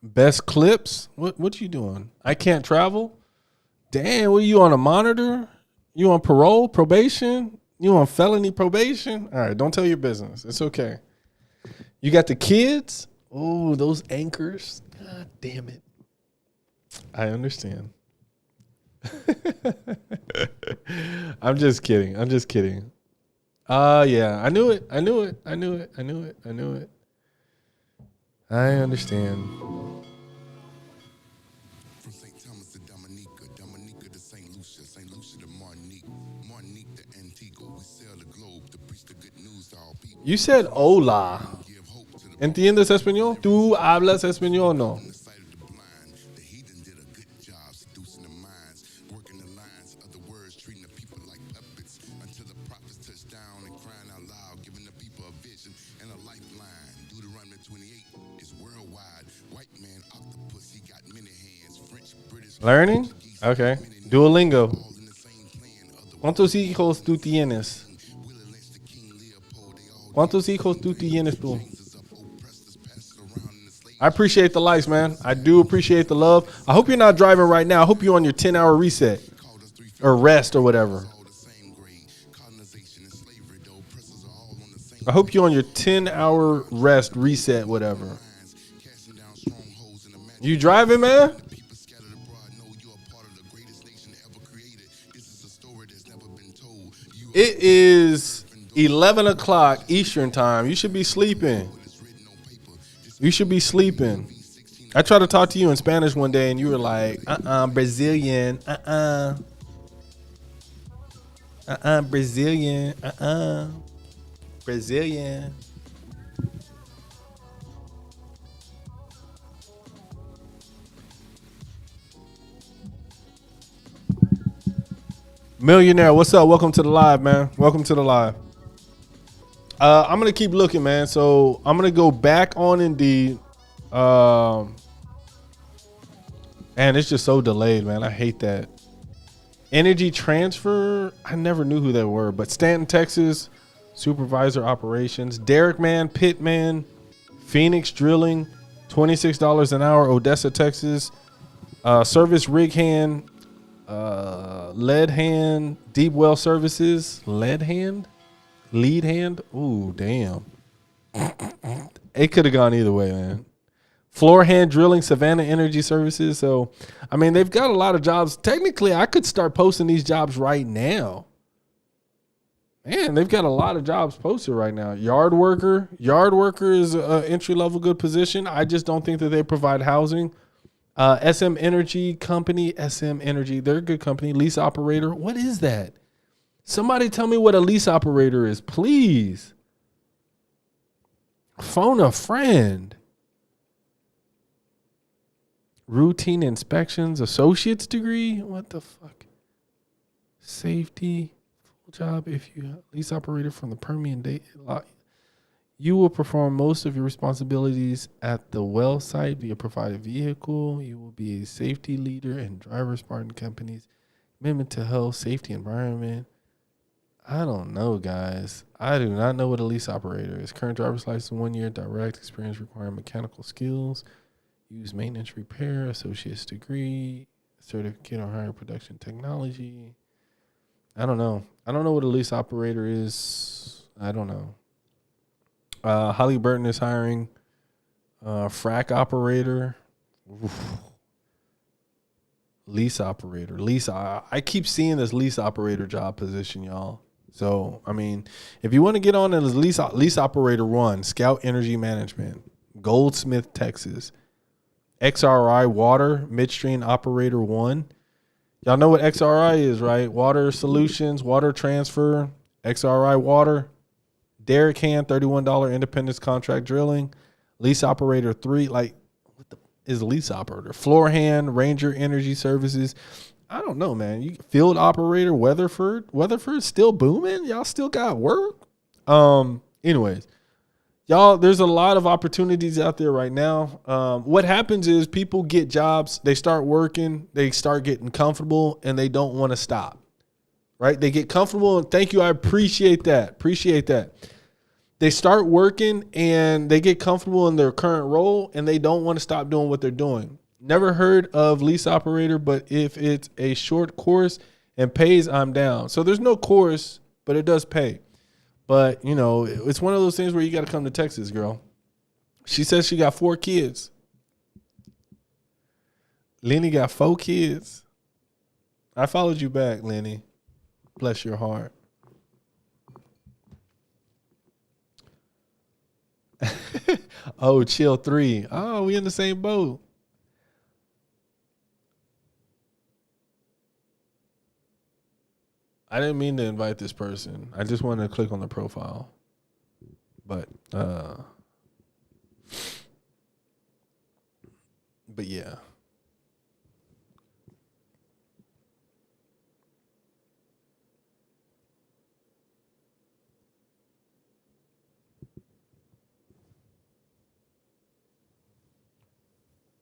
A: Best clips? What you doing? I can't travel? Damn, what you on a monitor? You on parole, probation? You on felony probation? All right, don't tell your business. It's okay. You got the kids? Oh, those anchors. God damn it. I understand. I'm just kidding. Yeah, I knew it. I understand.
B: From St. Thomas to Dominica, Dominica to St. Lucia, St. Lucia to Martinique, Martinique to Antigua. We sail the globe to preach the good news to all people.
A: You said hola.
B: Give hope to the
A: ¿Entiendes español? ¿Tú hablas español? No.
B: on the sight of the blind. The heathen did a good job seducing the minds, working the lines of the words, treating the people like puppets until the prophets touched down and crying out loud, giving the people a vision and a lifeline. Deuteronomy 28 is worldwide. White man octopus, he got many hands. French, British,
A: Learning? Okay. Duolingo.
B: all in the same plan. Other
A: ¿Cuántos hijos tú tienes?
B: Willie Lynch, the King Leopold, they all
A: ¿Cuántos hijos tú tienes tú?
B: is up, oppressed us, passed it around in the slave.
A: I appreciate the likes, man. I do appreciate the love. I hope you're not driving right now. I hope you're on your 10-hour reset
B: Called us 3
A: or rest or whatever.
B: all the same grade. Colonization and slavery, though, oppressors are all on the same
A: I hope you're on your 10-hour rest reset, whatever.
B: lines, casting down strongholds in the magic.
A: You driving, man?
B: People scattered abroad know you are part of the greatest nation ever created. This is a story that's never been told. You are
A: It is 11 o'clock Eastern time. You should be sleeping.
B: it's written on paper. This
A: You should be sleeping. I tried to talk to you in Spanish one day, and you were like, Brazilian, Brazilian, Brazilian. Millionaire, what's up? Welcome to the live, man. Welcome to the live. I'm gonna keep looking, man. So I'm gonna go back on Indeed. And it's just so delayed, man. I hate that. Energy Transfer. I never knew who they were, but Stanton, Texas, supervisor operations. Derrick Man, Pitman, Phoenix Drilling, $26 an hour. Odessa, Texas. Service rig hand. Lead hand, deep well services, lead hand, lead hand. Ooh, damn. It could have gone either way, man. Floor hand drilling, Savannah Energy Services. So, I mean, they've got a lot of jobs. Technically, I could start posting these jobs right now. Man, they've got a lot of jobs posted right now. Yard worker is an entry level good position. I just don't think that they provide housing. SM Energy Company, SM Energy, they're a good company. Lease operator, what is that? Somebody tell me what a lease operator is, please. Phone a friend. Routine inspections, associate's degree. What the fuck? Safety, full job. If you lease operator from the Permian Date, you will perform most of your responsibilities at the well site via provided vehicle. You will be a safety leader and driver Spartan companies. Commitment to health, safety, environment. I don't know, guys. I do not know what a lease operator is. Current driver's license, 1 year, direct experience requiring mechanical skills. Use maintenance repair, associate's degree, certificate on higher production technology. I don't know. I don't know what a lease operator is. I don't know. Halliburton is hiring frac operator. Oof. Lease operator. I keep seeing this lease operator job position, y'all. So, I mean, if you want to get on a lease operator one, Scout Energy Management, Goldsmith, Texas. XRI Water, Midstream Operator 1. Y'all know what XRI is, right? Water Solutions, Water Transfer, XRI Water. Derrick Hand, $31 independence contract drilling. Lease Operator 3, like, what the is lease operator? Floor Hand, Ranger Energy Services. I don't know, man. Field Operator, Weatherford still booming? Y'all still got work? Anyways. Y'all, there's a lot of opportunities out there right now. What happens is people get jobs, they start working, they start getting comfortable, and they don't want to stop, right? They get comfortable, and thank you, I appreciate that. They start working, and they get comfortable in their current role, and they don't want to stop doing what they're doing. Never heard of lease operator, but if it's a short course and pays, I'm down. So there's no course, but it does pay. But, you know, it's one of those things where you got to come to Texas, girl. She says she got 4 kids. Lenny got 4 kids. I followed you back, Lenny. Bless your heart. Oh, chill 3. Oh, we in the same boat. I didn't mean to invite this person. I just wanted to click on the profile. But yeah.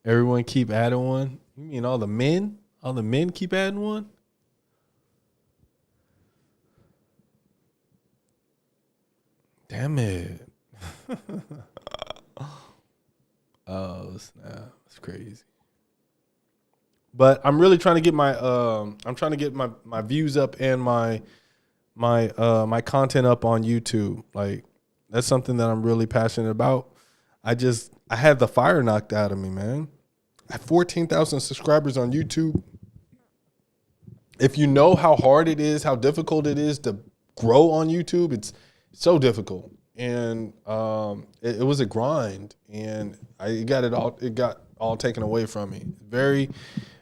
A: Everyone keep adding one? You mean all the men? All the men keep adding one? Damn it. Oh, snap. That's crazy. But I'm really trying to get my views up and my content up on YouTube. Like, that's something that I'm really passionate about. I had the fire knocked out of me, man. I have 14,000 subscribers on YouTube. If you know how hard it is, how difficult it is to grow on YouTube, it's so difficult. And it was a grind, and it got all taken away from me. Very,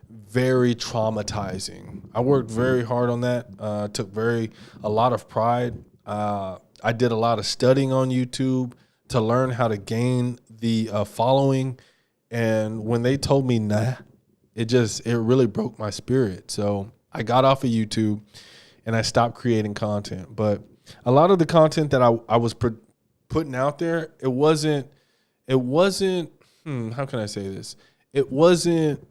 A: very traumatizing. I worked very hard on that. Took a lot of pride. I did a lot of studying on YouTube to learn how to gain the following. And when they told me nah, it really broke my spirit. So I got off of YouTube and I stopped creating content. But a lot of the content that I was putting out there, it wasn't, how can I say this? It wasn't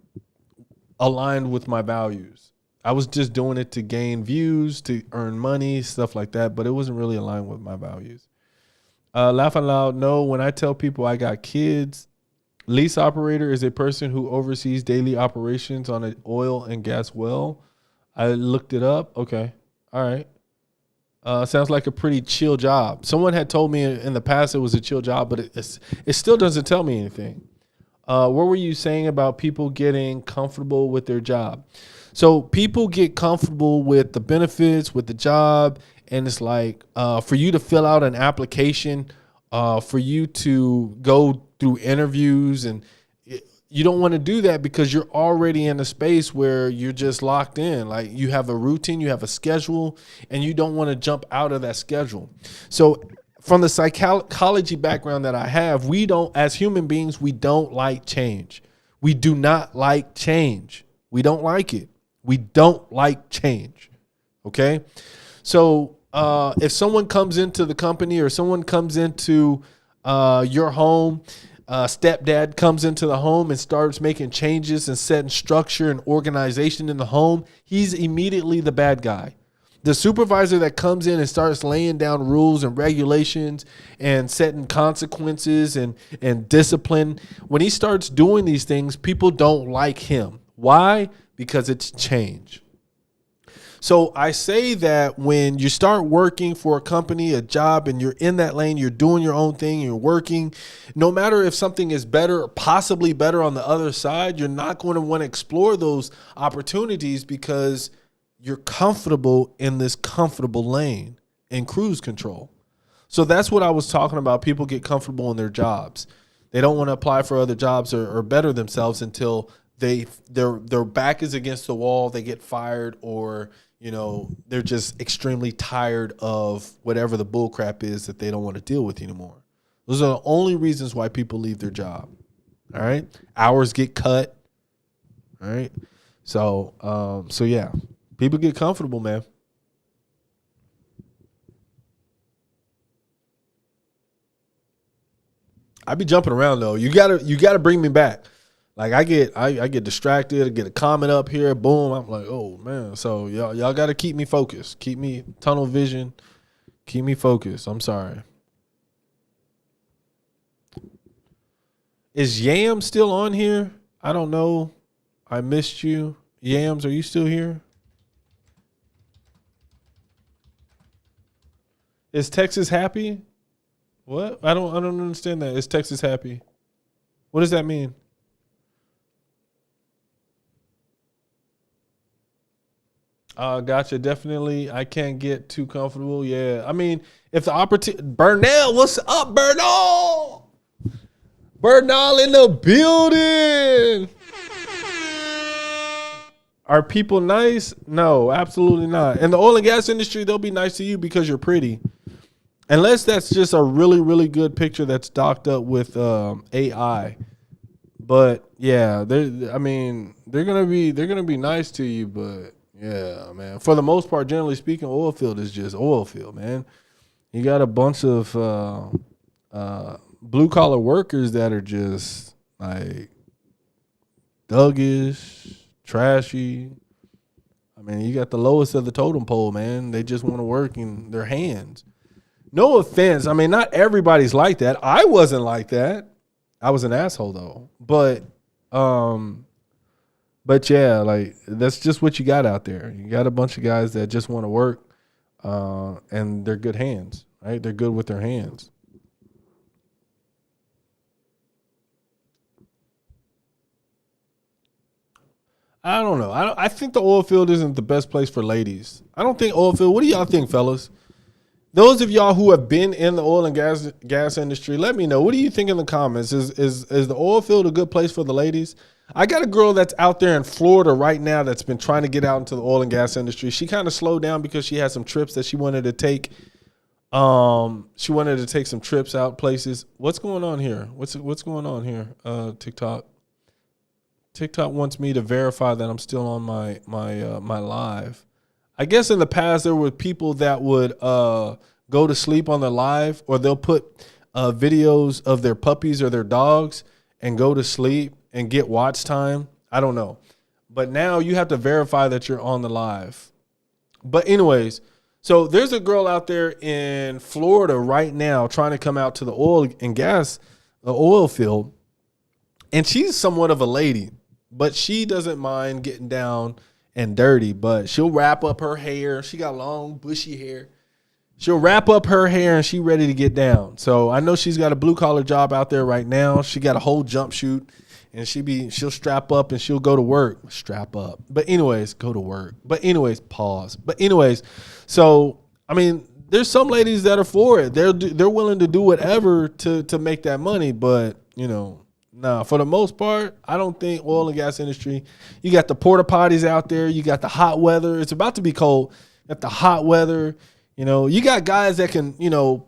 A: aligned with my values. I was just doing it to gain views, to earn money, stuff like that, but it wasn't really aligned with my values. Laughing loud, no, when I tell people I got kids, lease operator is a person who oversees daily operations on an oil and gas well. I looked it up. Okay. All right. Sounds like a pretty chill job. Someone had told me in the past it was a chill job, but it still doesn't tell me anything. What were you saying about people getting comfortable with their job? So people get comfortable with the benefits, with the job, and it's like for you to fill out an application, for you to go through interviews, and you don't want to do that because you're already in a space where you're just locked in. Like you have a routine, you have a schedule, and you don't want to jump out of that schedule. So from the psychology background that I have, we don't, as human beings, we don't like change. We do not like change. We don't like it. We don't like change. Okay. So if someone comes into the company or someone comes into your home, stepdad comes into the home and starts making changes and setting structure and organization in the home, he's immediately the bad guy. The supervisor that comes in and starts laying down rules and regulations and setting consequences and discipline, when he starts doing these things, people don't like him. Why? Because it's change. So I say that when you start working for a company, a job, and you're in that lane, you're doing your own thing, you're working, no matter if something is better or possibly better on the other side, you're not going to want to explore those opportunities because you're comfortable in this comfortable lane and cruise control. So that's what I was talking about. People get comfortable in their jobs. They don't want to apply for other jobs or better themselves until their back is against the wall, they get fired, or they're just extremely tired of whatever the bull crap is that they don't want to deal with anymore. Those are the only reasons why people leave their job. All right. Hours get cut. All right. So yeah, people get comfortable, man. I be jumping around though. You gotta bring me back. Like I get distracted, I get a comment up here, boom. I'm like, oh man. So y'all got to keep me focused, keep me tunnel vision, keep me focused. I'm sorry. Is Yam still on here? I don't know. I missed you. Yams, are you still here? Is Texas happy? What? I don't understand that. Is Texas happy? What does that mean? Gotcha. Definitely. I can't get too comfortable. Yeah. I mean, if the opportunity, Bernal, what's up, Bernal? Bernal in the building. Are people nice? No, absolutely not. In the oil and gas industry, they'll be nice to you because you're pretty. Unless that's just a really, really good picture that's docked up with AI. But yeah, they're gonna be nice to you, but yeah, man. For the most part, generally speaking, oil field is just oil field, man. You got a bunch of blue collar workers that are just like thuggish, trashy. I mean, you got the lowest of the totem pole, man. They just want to work in their hands. No offense. I mean, not everybody's like that. I wasn't like that. I was an asshole though. But yeah, like that's just what you got out there. You got a bunch of guys that just want to work, and they're good hands, right? They're good with their hands. I don't know. I think the oil field isn't the best place for ladies. I don't think oil field. What do y'all think, fellas? Those of y'all who have been in the oil and gas industry, let me know. What do you think in the comments? Is the oil field a good place for the ladies? I got a girl that's out there in Florida right now that's been trying to get out into the oil and gas industry. She kind of slowed down because she had some trips that she wanted to take. She wanted to take some trips out places. What's going on here? What's going on here? TikTok. TikTok wants me to verify that I'm still on my live. I guess in the past there were people that would go to sleep on their live, or they'll put videos of their puppies or their dogs and go to sleep and get watch time. I don't know. But now you have to verify that you're on the live. But anyways, so there's a girl out there in Florida right now trying to come out to the oil and gas oil field. And she's somewhat of a lady, but she doesn't mind getting down and dirty, but she'll wrap up her hair. She got long, bushy hair. She'll wrap up her hair and she ready to get down. So I know she's got a blue collar job out there right now. She got a whole jump shoot and she'll strap up and she'll go to work. Strap up. But anyways, go to work. But anyways, pause. But anyways, so I mean, there's some ladies that are for it. They're willing to do whatever to make that money. But nah, for the most part, I don't think oil and gas industry. You got the porta potties out there. You got the hot weather. It's about to be cold. You got the hot weather. You got guys that can,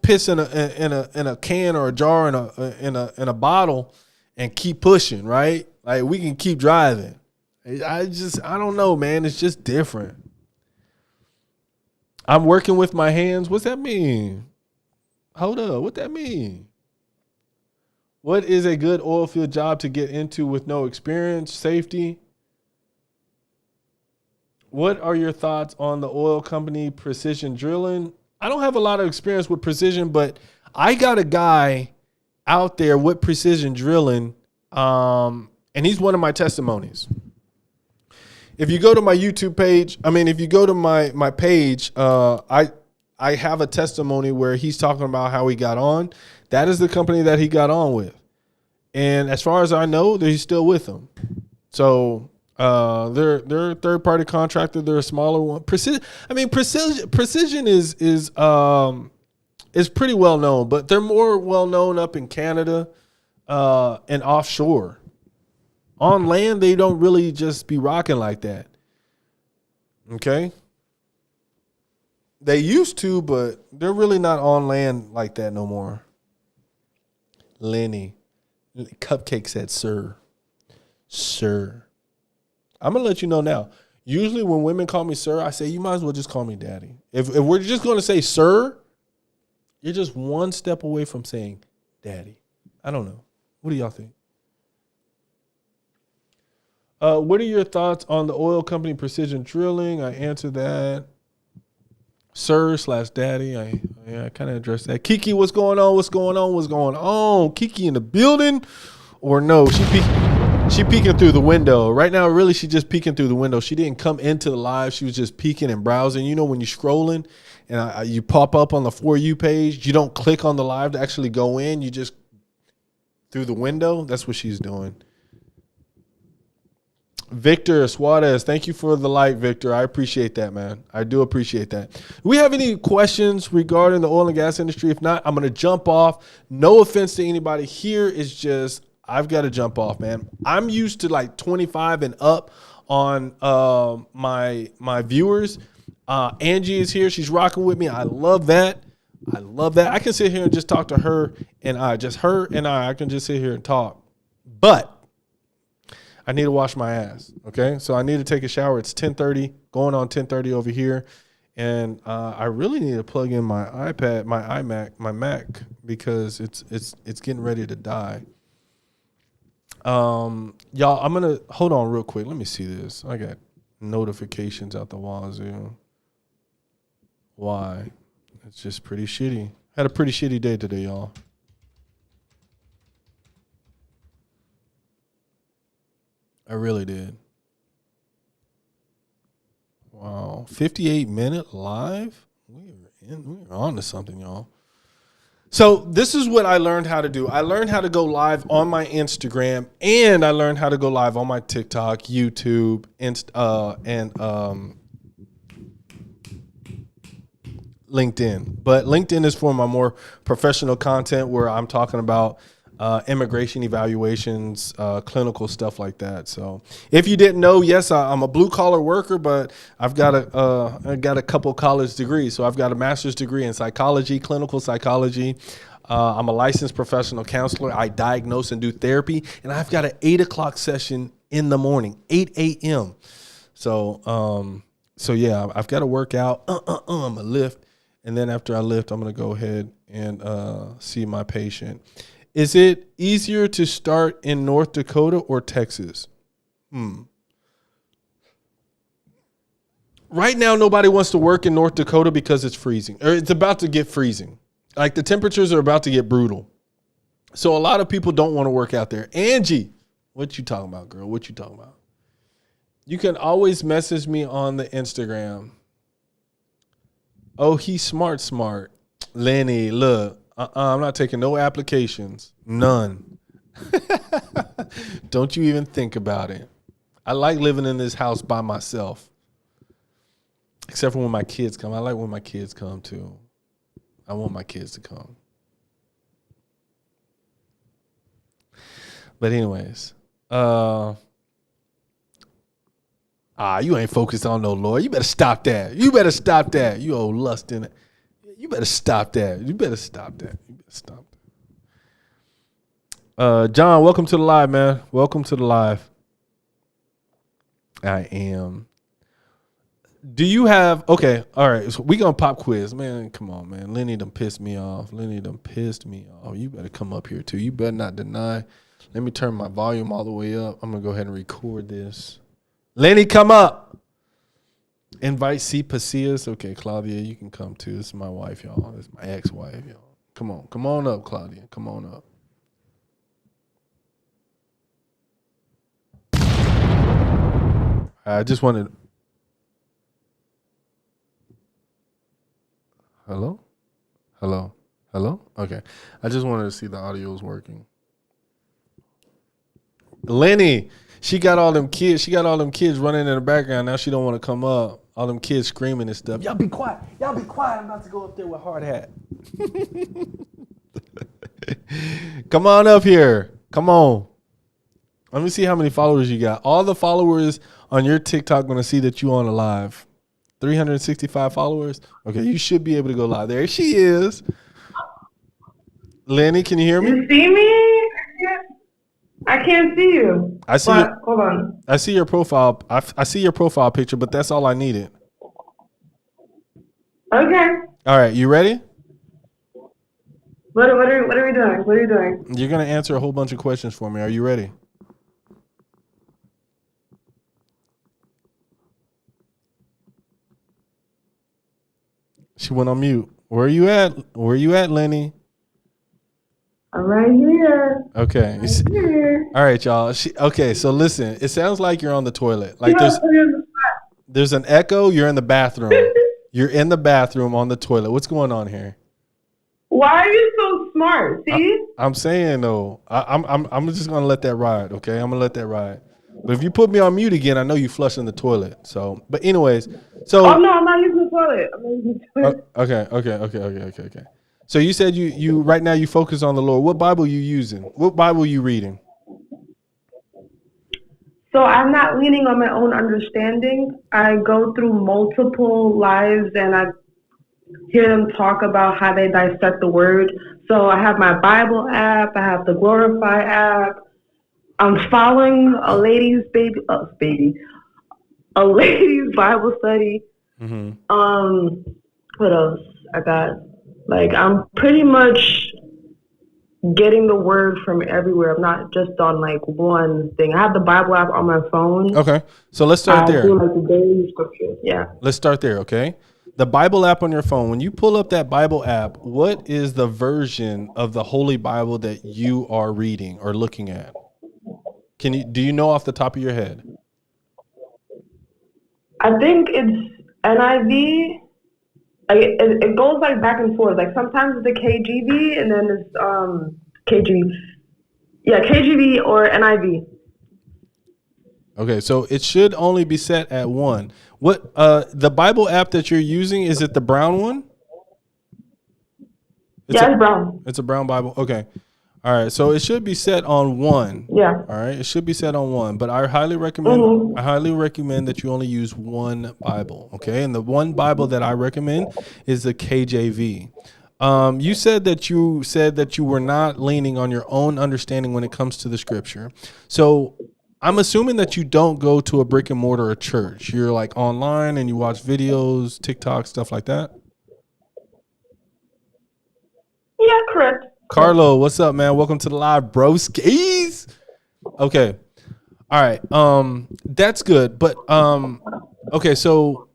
A: piss in a can or a jar in a bottle and keep pushing, right? Like we can keep driving. I don't know, man. It's just different. I'm working with my hands. What's that mean? Hold up. What that mean? What is a good oil field job to get into with no experience, safety? What are your thoughts on the oil company precision drilling? I don't have a lot of experience with precision, but I got a guy out there with precision drilling, and he's one of my testimonies. If you go to my YouTube page, if you go to my page, I have a testimony where he's talking about how he got on. That is the company that he got on with. And as far as I know, he's still with them. So they're a third-party contractor. They're a smaller one. Precision is pretty well known, but they're more well known up in Canada and offshore. On land, they don't really just be rocking like that. Okay? They used to, but they're really not on land like that no more. Lenny. Cupcake said, sir. Sir. I'm going to let you know now. Usually when women call me sir, I say, you might as well just call me daddy. If we're just going to say sir, you're just one step away from saying daddy. I don't know. What do y'all think? What are your thoughts on the oil company precision drilling? I answered that. Sir/daddy. I kind of addressed that. Kiki, what's going on? What's going on? What's going on? Kiki in the building? Or no, she peeking through the window. Right now, really, she just peeking through the window. She didn't come into the live. She was just peeking and browsing. When you're scrolling and you pop up on the For You page, you don't click on the live to actually go in. You just through the window. That's what she's doing. Victor Suarez, thank you for the like, Victor. I appreciate that, man. I do appreciate that. Do we have any questions regarding the oil and gas industry? If not, I'm going to jump off. No offense to anybody here. It's just I've got to jump off, man. I'm used to like 25 and up on my viewers. Angie is here. She's rocking with me. I love that. I can sit here and just talk to her and I can just sit here and talk. But I need to wash my ass, okay? So I need to take a shower. It's 10:30, going on 10:30 over here. And I really need to plug in my iPad, my Mac, because it's getting ready to die. Y'all, I'm going to, hold on real quick. Let me see this. I got notifications out the wazoo. Why? It's just pretty shitty. Had a pretty shitty day today, y'all. I really did. Wow. 58-minute live? We're on to something, y'all. So this is what I learned how to do. I learned how to go live on my Instagram, and I learned how to go live on my TikTok, YouTube, and LinkedIn. But LinkedIn is for my more professional content where I'm talking about immigration evaluations, clinical stuff like that. So if you didn't know, yes, I'm a blue collar worker, but I've got a couple college degrees. So I've got a master's degree in psychology, clinical psychology. I'm a licensed professional counselor. I diagnose and do therapy, and I've got an 8 o'clock session in the morning, 8 a.m. So yeah, I've got to work out. I'm a lift, and then after I lift, I'm gonna go ahead and see my patient. Is it easier to start in North Dakota or Texas? Right now, nobody wants to work in North Dakota because it's freezing, or it's about to get freezing. Like the temperatures are about to get brutal. So a lot of people don't want to work out there. Angie, what you talking about, girl? What you talking about? You can always message me on the Instagram. Oh, he's smart. Lenny, look, I'm not taking no applications. None. Don't you even think about it. I like living in this house by myself. Except for when my kids come. I like when my kids come too. I want my kids to come. But anyways, you ain't focused on no Lord. You better stop that. You old lust in it. You better stop that. John, welcome to the live, man. Welcome to the live. I am. Do you have, okay, all right, so we gonna pop quiz. Man, come on, man. Lenny done pissed me off. You better come up here too. You better not deny. Let me turn my volume all the way up. I'm gonna go ahead and record this. Lenny, come up. Invite C. Pasillas. Okay, Claudia, you can come too. This is my wife, y'all. This is my ex-wife, y'all. Come on up, Claudia. Come on up. I just wanted. Hello? Okay. I just wanted to see the audio is working. Lenny, she got all them kids running in the background. Now she don't want to come up. All them kids screaming and stuff. Y'all be quiet. I'm about to go up there with hard hat. Come on up here. Come on. Let me see how many followers you got. All the followers on your TikTok going to see that you on a live. 365 followers. Okay, you should be able to go live. There she is. Lenny, can you hear me?
C: You see me? I can't see you. Hold on.
A: I see your profile. I see your profile picture, but that's all I needed.
C: Okay.
A: All right, you ready?
C: What are we doing? What are you doing?
A: You're gonna answer a whole bunch of questions for me. Are you ready? She went on mute. Where are you at? Lenny?
C: I'm right here.
A: Okay. All right, y'all. Okay, so listen. It sounds like you're on the toilet. Like there's an echo. You're in the bathroom. You're in the bathroom on the toilet. What's going on here?
C: Why are you so smart? See?
A: I'm saying though. I'm just gonna let that ride. Okay, I'm gonna let that ride. But if you put me on mute again, I know you flushing the toilet. So, but anyways, so.
C: Oh no, I'm not using the toilet. I'm not using the toilet.
A: Okay. So you said you right now you focus on the Lord. What Bible are you using? What Bible are you reading?
C: So I'm not leaning on my own understanding. I go through multiple lives and I hear them talk about how they dissect the word. So I have my Bible app. I have the Glorify app. I'm following a ladies' a ladies' Bible study.
A: Mm-hmm.
C: What else I got? Like, I'm pretty much getting the word from everywhere. I'm not just on like one thing. I have the Bible app on my phone.
A: Okay, so let's start there.
C: I do like the daily scriptures. Yeah.
A: Let's start there. Okay, the Bible app on your phone. When you pull up that Bible app, what is the version of the Holy Bible that you are reading or looking at? Do you know off the top of your head?
C: I think it's NIV. It goes like back and forth. Like sometimes it's the KJV and then it's KJV. Yeah, KJV or NIV.
A: Okay, so it should only be set at one. What the Bible app that you're using, is it the brown one?
C: It's brown.
A: It's a brown Bible. Okay. All right, so it should be set on one.
C: Yeah.
A: All right, it should be set on one, but I highly recommend that you only use one Bible, okay? And the one Bible that I recommend is the KJV. You said that you were not leaning on your own understanding when it comes to the scripture. So I'm assuming that you don't go to a brick and mortar or church. You're like online and you watch videos, TikTok, stuff like that?
C: Yeah, correct.
A: Carlo, what's up, man? Welcome to the live, broskis. Okay. All right. That's good. But okay, so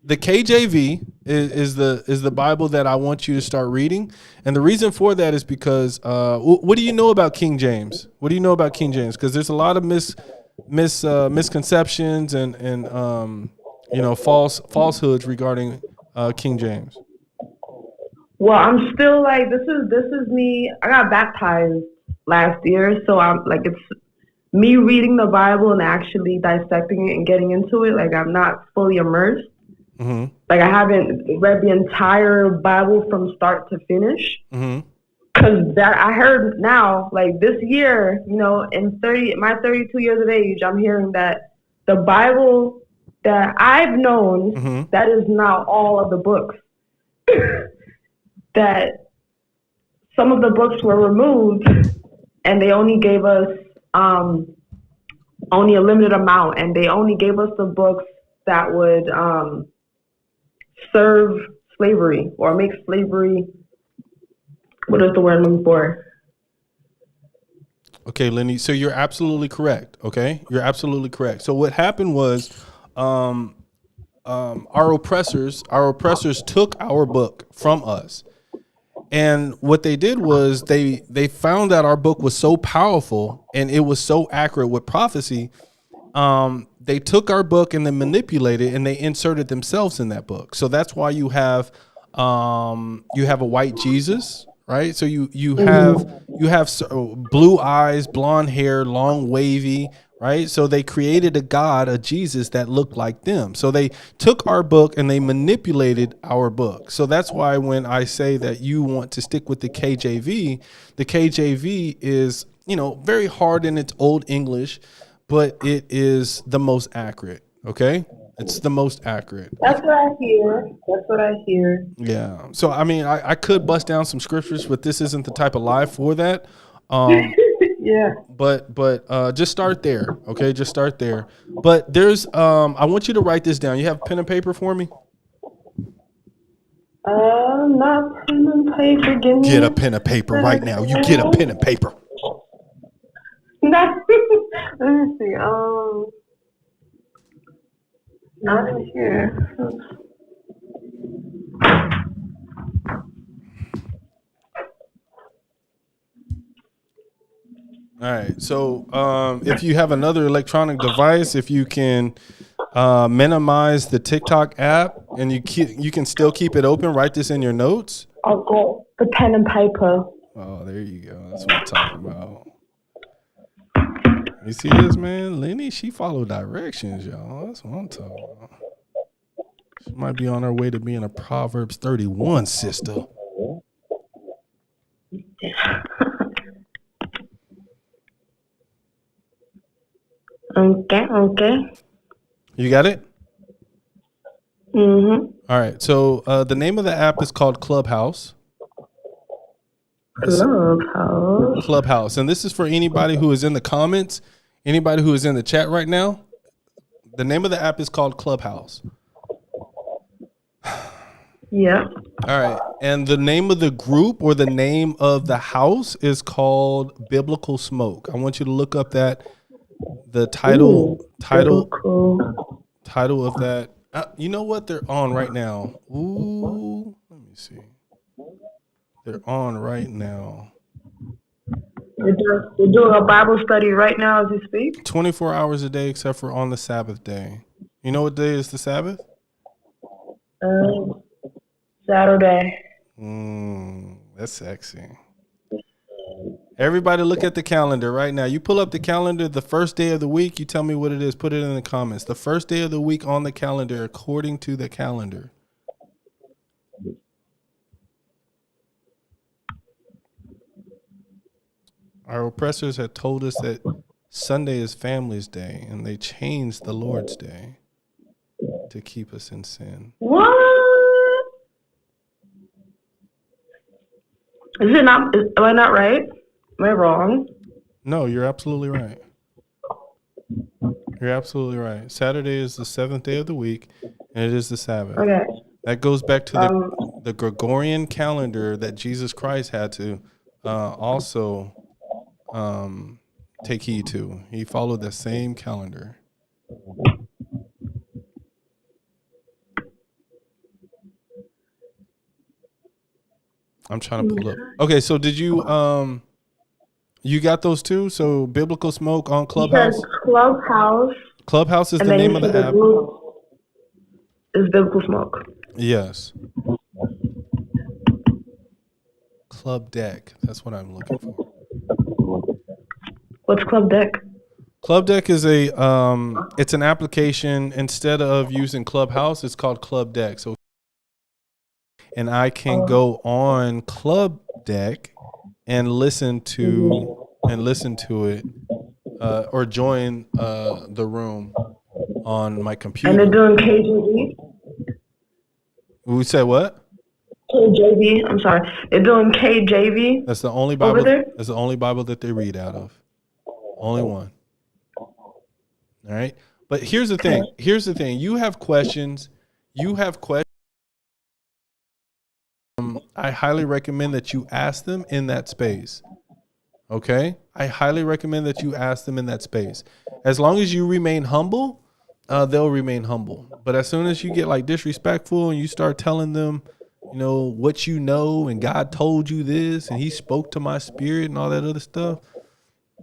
A: the KJV is the Bible that I want you to start reading. And the reason for that is because what do you know about King James? What do you know about King James? Because there's a lot of misconceptions and falsehoods regarding King James.
C: Well, I'm still like this is me. I got baptized last year, so I'm like it's me reading the Bible and actually dissecting it and getting into it. Like I'm not fully immersed.
A: Mm-hmm.
C: Like I haven't read the entire Bible from start to finish.
A: Mm-hmm.
C: Cause that I heard now, like this year, in my 32 years of age, I'm hearing that the Bible that I've known,
A: Mm-hmm.
C: that is not all of the books. That some of the books were removed, and they only gave us only a limited amount, and they only gave us the books that would serve slavery or make slavery. What is the word I'm looking for?
A: Okay, Lenny. So you're absolutely correct. Okay, you're absolutely correct. So what happened was, our oppressors took our book from us, and what they did was they found that our book was so powerful and it was so accurate with prophecy. They took our book and they manipulated it and they inserted themselves in that book. So that's why you have a white Jesus, right? So you have blue eyes, blonde hair, long wavy, right? So they created a God, a Jesus that looked like them. So they took our book and they manipulated our book. So that's why when I say that you want to stick with the KJV is, very hard in its old English, but it is the most accurate. Okay. It's the most accurate.
C: That's what I hear. That's what I hear.
A: Yeah. So, I mean, I could bust down some scriptures, but this isn't the type of live for that. Um,
C: Yeah.
A: but just start there. Okay. Just start there. But there's, I want you to write this down. You have pen and paper for me?
C: Not pen and paper. Give me.
A: Get a pen and paper right now. You get a pen and paper.
C: Let me see. Not in here.
A: All right. So if you have another electronic device, if you can minimize the TikTok app and you can still keep it open, write this in your notes.
C: I'll go the pen and paper.
A: Oh, there you go. That's what I'm talking about. You see this, man? Lenny, she followed directions, y'all. That's what I'm talking about. She might be on her way to being a Proverbs 31 sister.
C: Okay.
A: You got it?
C: Mm-hmm.
A: All right. So the name of the app is called Clubhouse. Clubhouse. And this is for anybody who is in the comments, anybody who is in the chat right now. The name of the app is called Clubhouse.
C: Yeah.
A: All right. And the name of the group or the name of the house is called Biblical Smoke. I want you to look up the title of that. You know what? They're on right now. Ooh, let me see. They're on right now.
C: You're doing a Bible study right now as you speak?
A: 24 hours a day except for on the Sabbath day. You know what day is the Sabbath?
C: Saturday.
A: That's sexy. Everybody look at the calendar right now. You pull up the calendar, the first day of the week, you tell me what it is. Put it in the comments. The first day of the week on the calendar according to the calendar. Our oppressors had told us that Sunday is Family's Day, and they changed the Lord's Day to keep us in sin.
C: What? Is it not? Am I not right? Am I wrong?
A: No, you're absolutely right. You're absolutely right. Saturday is the seventh day of the week, and it is the Sabbath.
C: Okay.
A: That goes back to the Gregorian calendar that Jesus Christ had to also take heed to. He followed the same calendar. I'm trying to pull up. Okay, so did you You got those too? So Biblical Smoke on
C: You said
A: Clubhouse.
C: Clubhouse,
A: Clubhouse is
C: and
A: the
C: then
A: name
C: you
A: of
C: said
A: the
C: the
A: app.
C: group is Biblical Smoke.
A: Yes. Club Deck. That's what I'm looking for.
C: What's Club Deck?
A: Club Deck is it's an application. Instead of using Clubhouse, it's called Club Deck. So and I can go on Club Deck and listen to it or join the room on my
C: And they're
A: computer.
C: doing KJV.
A: We say what?
C: KJV. I'm sorry. They're doing KJV
A: That's the only
C: over
A: Bible.
C: there.
A: That's the only Bible that they read out of. Only one. All right. But here's the thing. Here's the thing. You have questions. You have questions. I highly recommend that you ask them in that space. Okay? I highly recommend that you ask them in that space. As long as you remain humble, they'll remain humble. But as soon as you get like disrespectful and you start telling them, you know, what you know and God told you this and he spoke to my spirit and all that other stuff,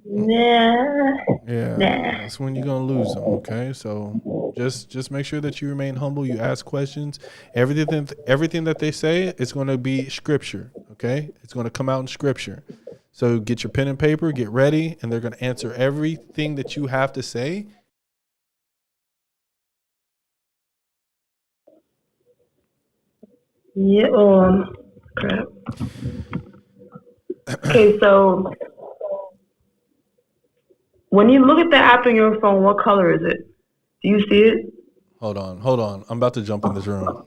C: Nah.
A: yeah,
C: Nah.
A: that's when you're gonna lose them. Okay, so just make sure that you remain humble. You ask questions. Everything that they say is going to be scripture. Okay, it's going to come out in scripture. So get your pen and paper, get ready, and they're going to answer everything that you have to say.
C: Yeah. Crap. Okay, so when you look at the app on your phone, what color is it? Do you see it?
A: Hold on. I'm about to jump in this room.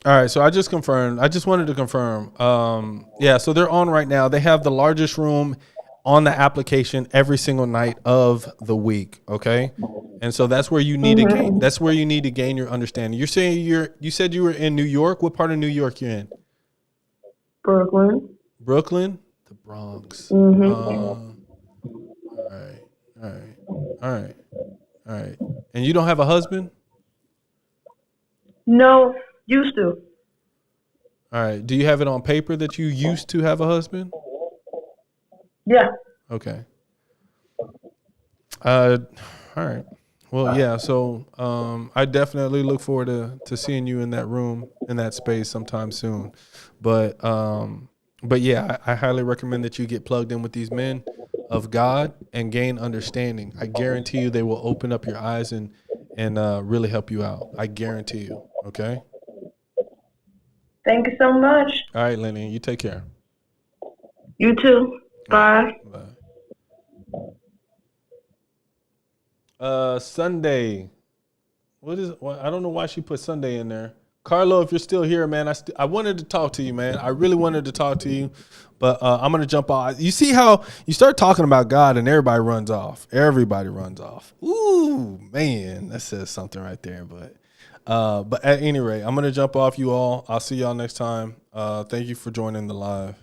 A: All right, so I just confirmed. I just wanted to confirm. Yeah, so they're on right now. They have the largest room on the application every single night of the week. Okay, and so that's where you need to gain. That's where you need to gain your understanding. You're saying you said you were in New York. What part of New York you're in?
C: Brooklyn.
A: Brooklyn, the Bronx.
C: Mm-hmm.
A: All right, all right, all right, all right. And you don't have a husband?
C: No, used to.
A: All right. Do you have it on paper that you used to have a husband?
C: Yeah.
A: Okay. All right. Well, yeah. So, I definitely look forward to seeing you in that room, in that space sometime soon. But yeah, I highly recommend that you get plugged in with these men of God and gain understanding. I guarantee you they will open up your eyes and really help you out. I guarantee you. Okay.
C: Thank you so much.
A: All right, Lenny. You take care.
C: You too.
A: All right.
C: Bye.
A: Bye. Sunday. I don't know why she put Sunday in there. Carlo, if you're still here, man, I wanted to talk to you, man. I really wanted to talk to you, but I'm gonna jump off. You see how you start talking about God and everybody runs off. Everybody runs off. Ooh, man, that says something right there. But at any rate, I'm gonna jump off, you all. I'll see y'all next time. Thank you for joining the live.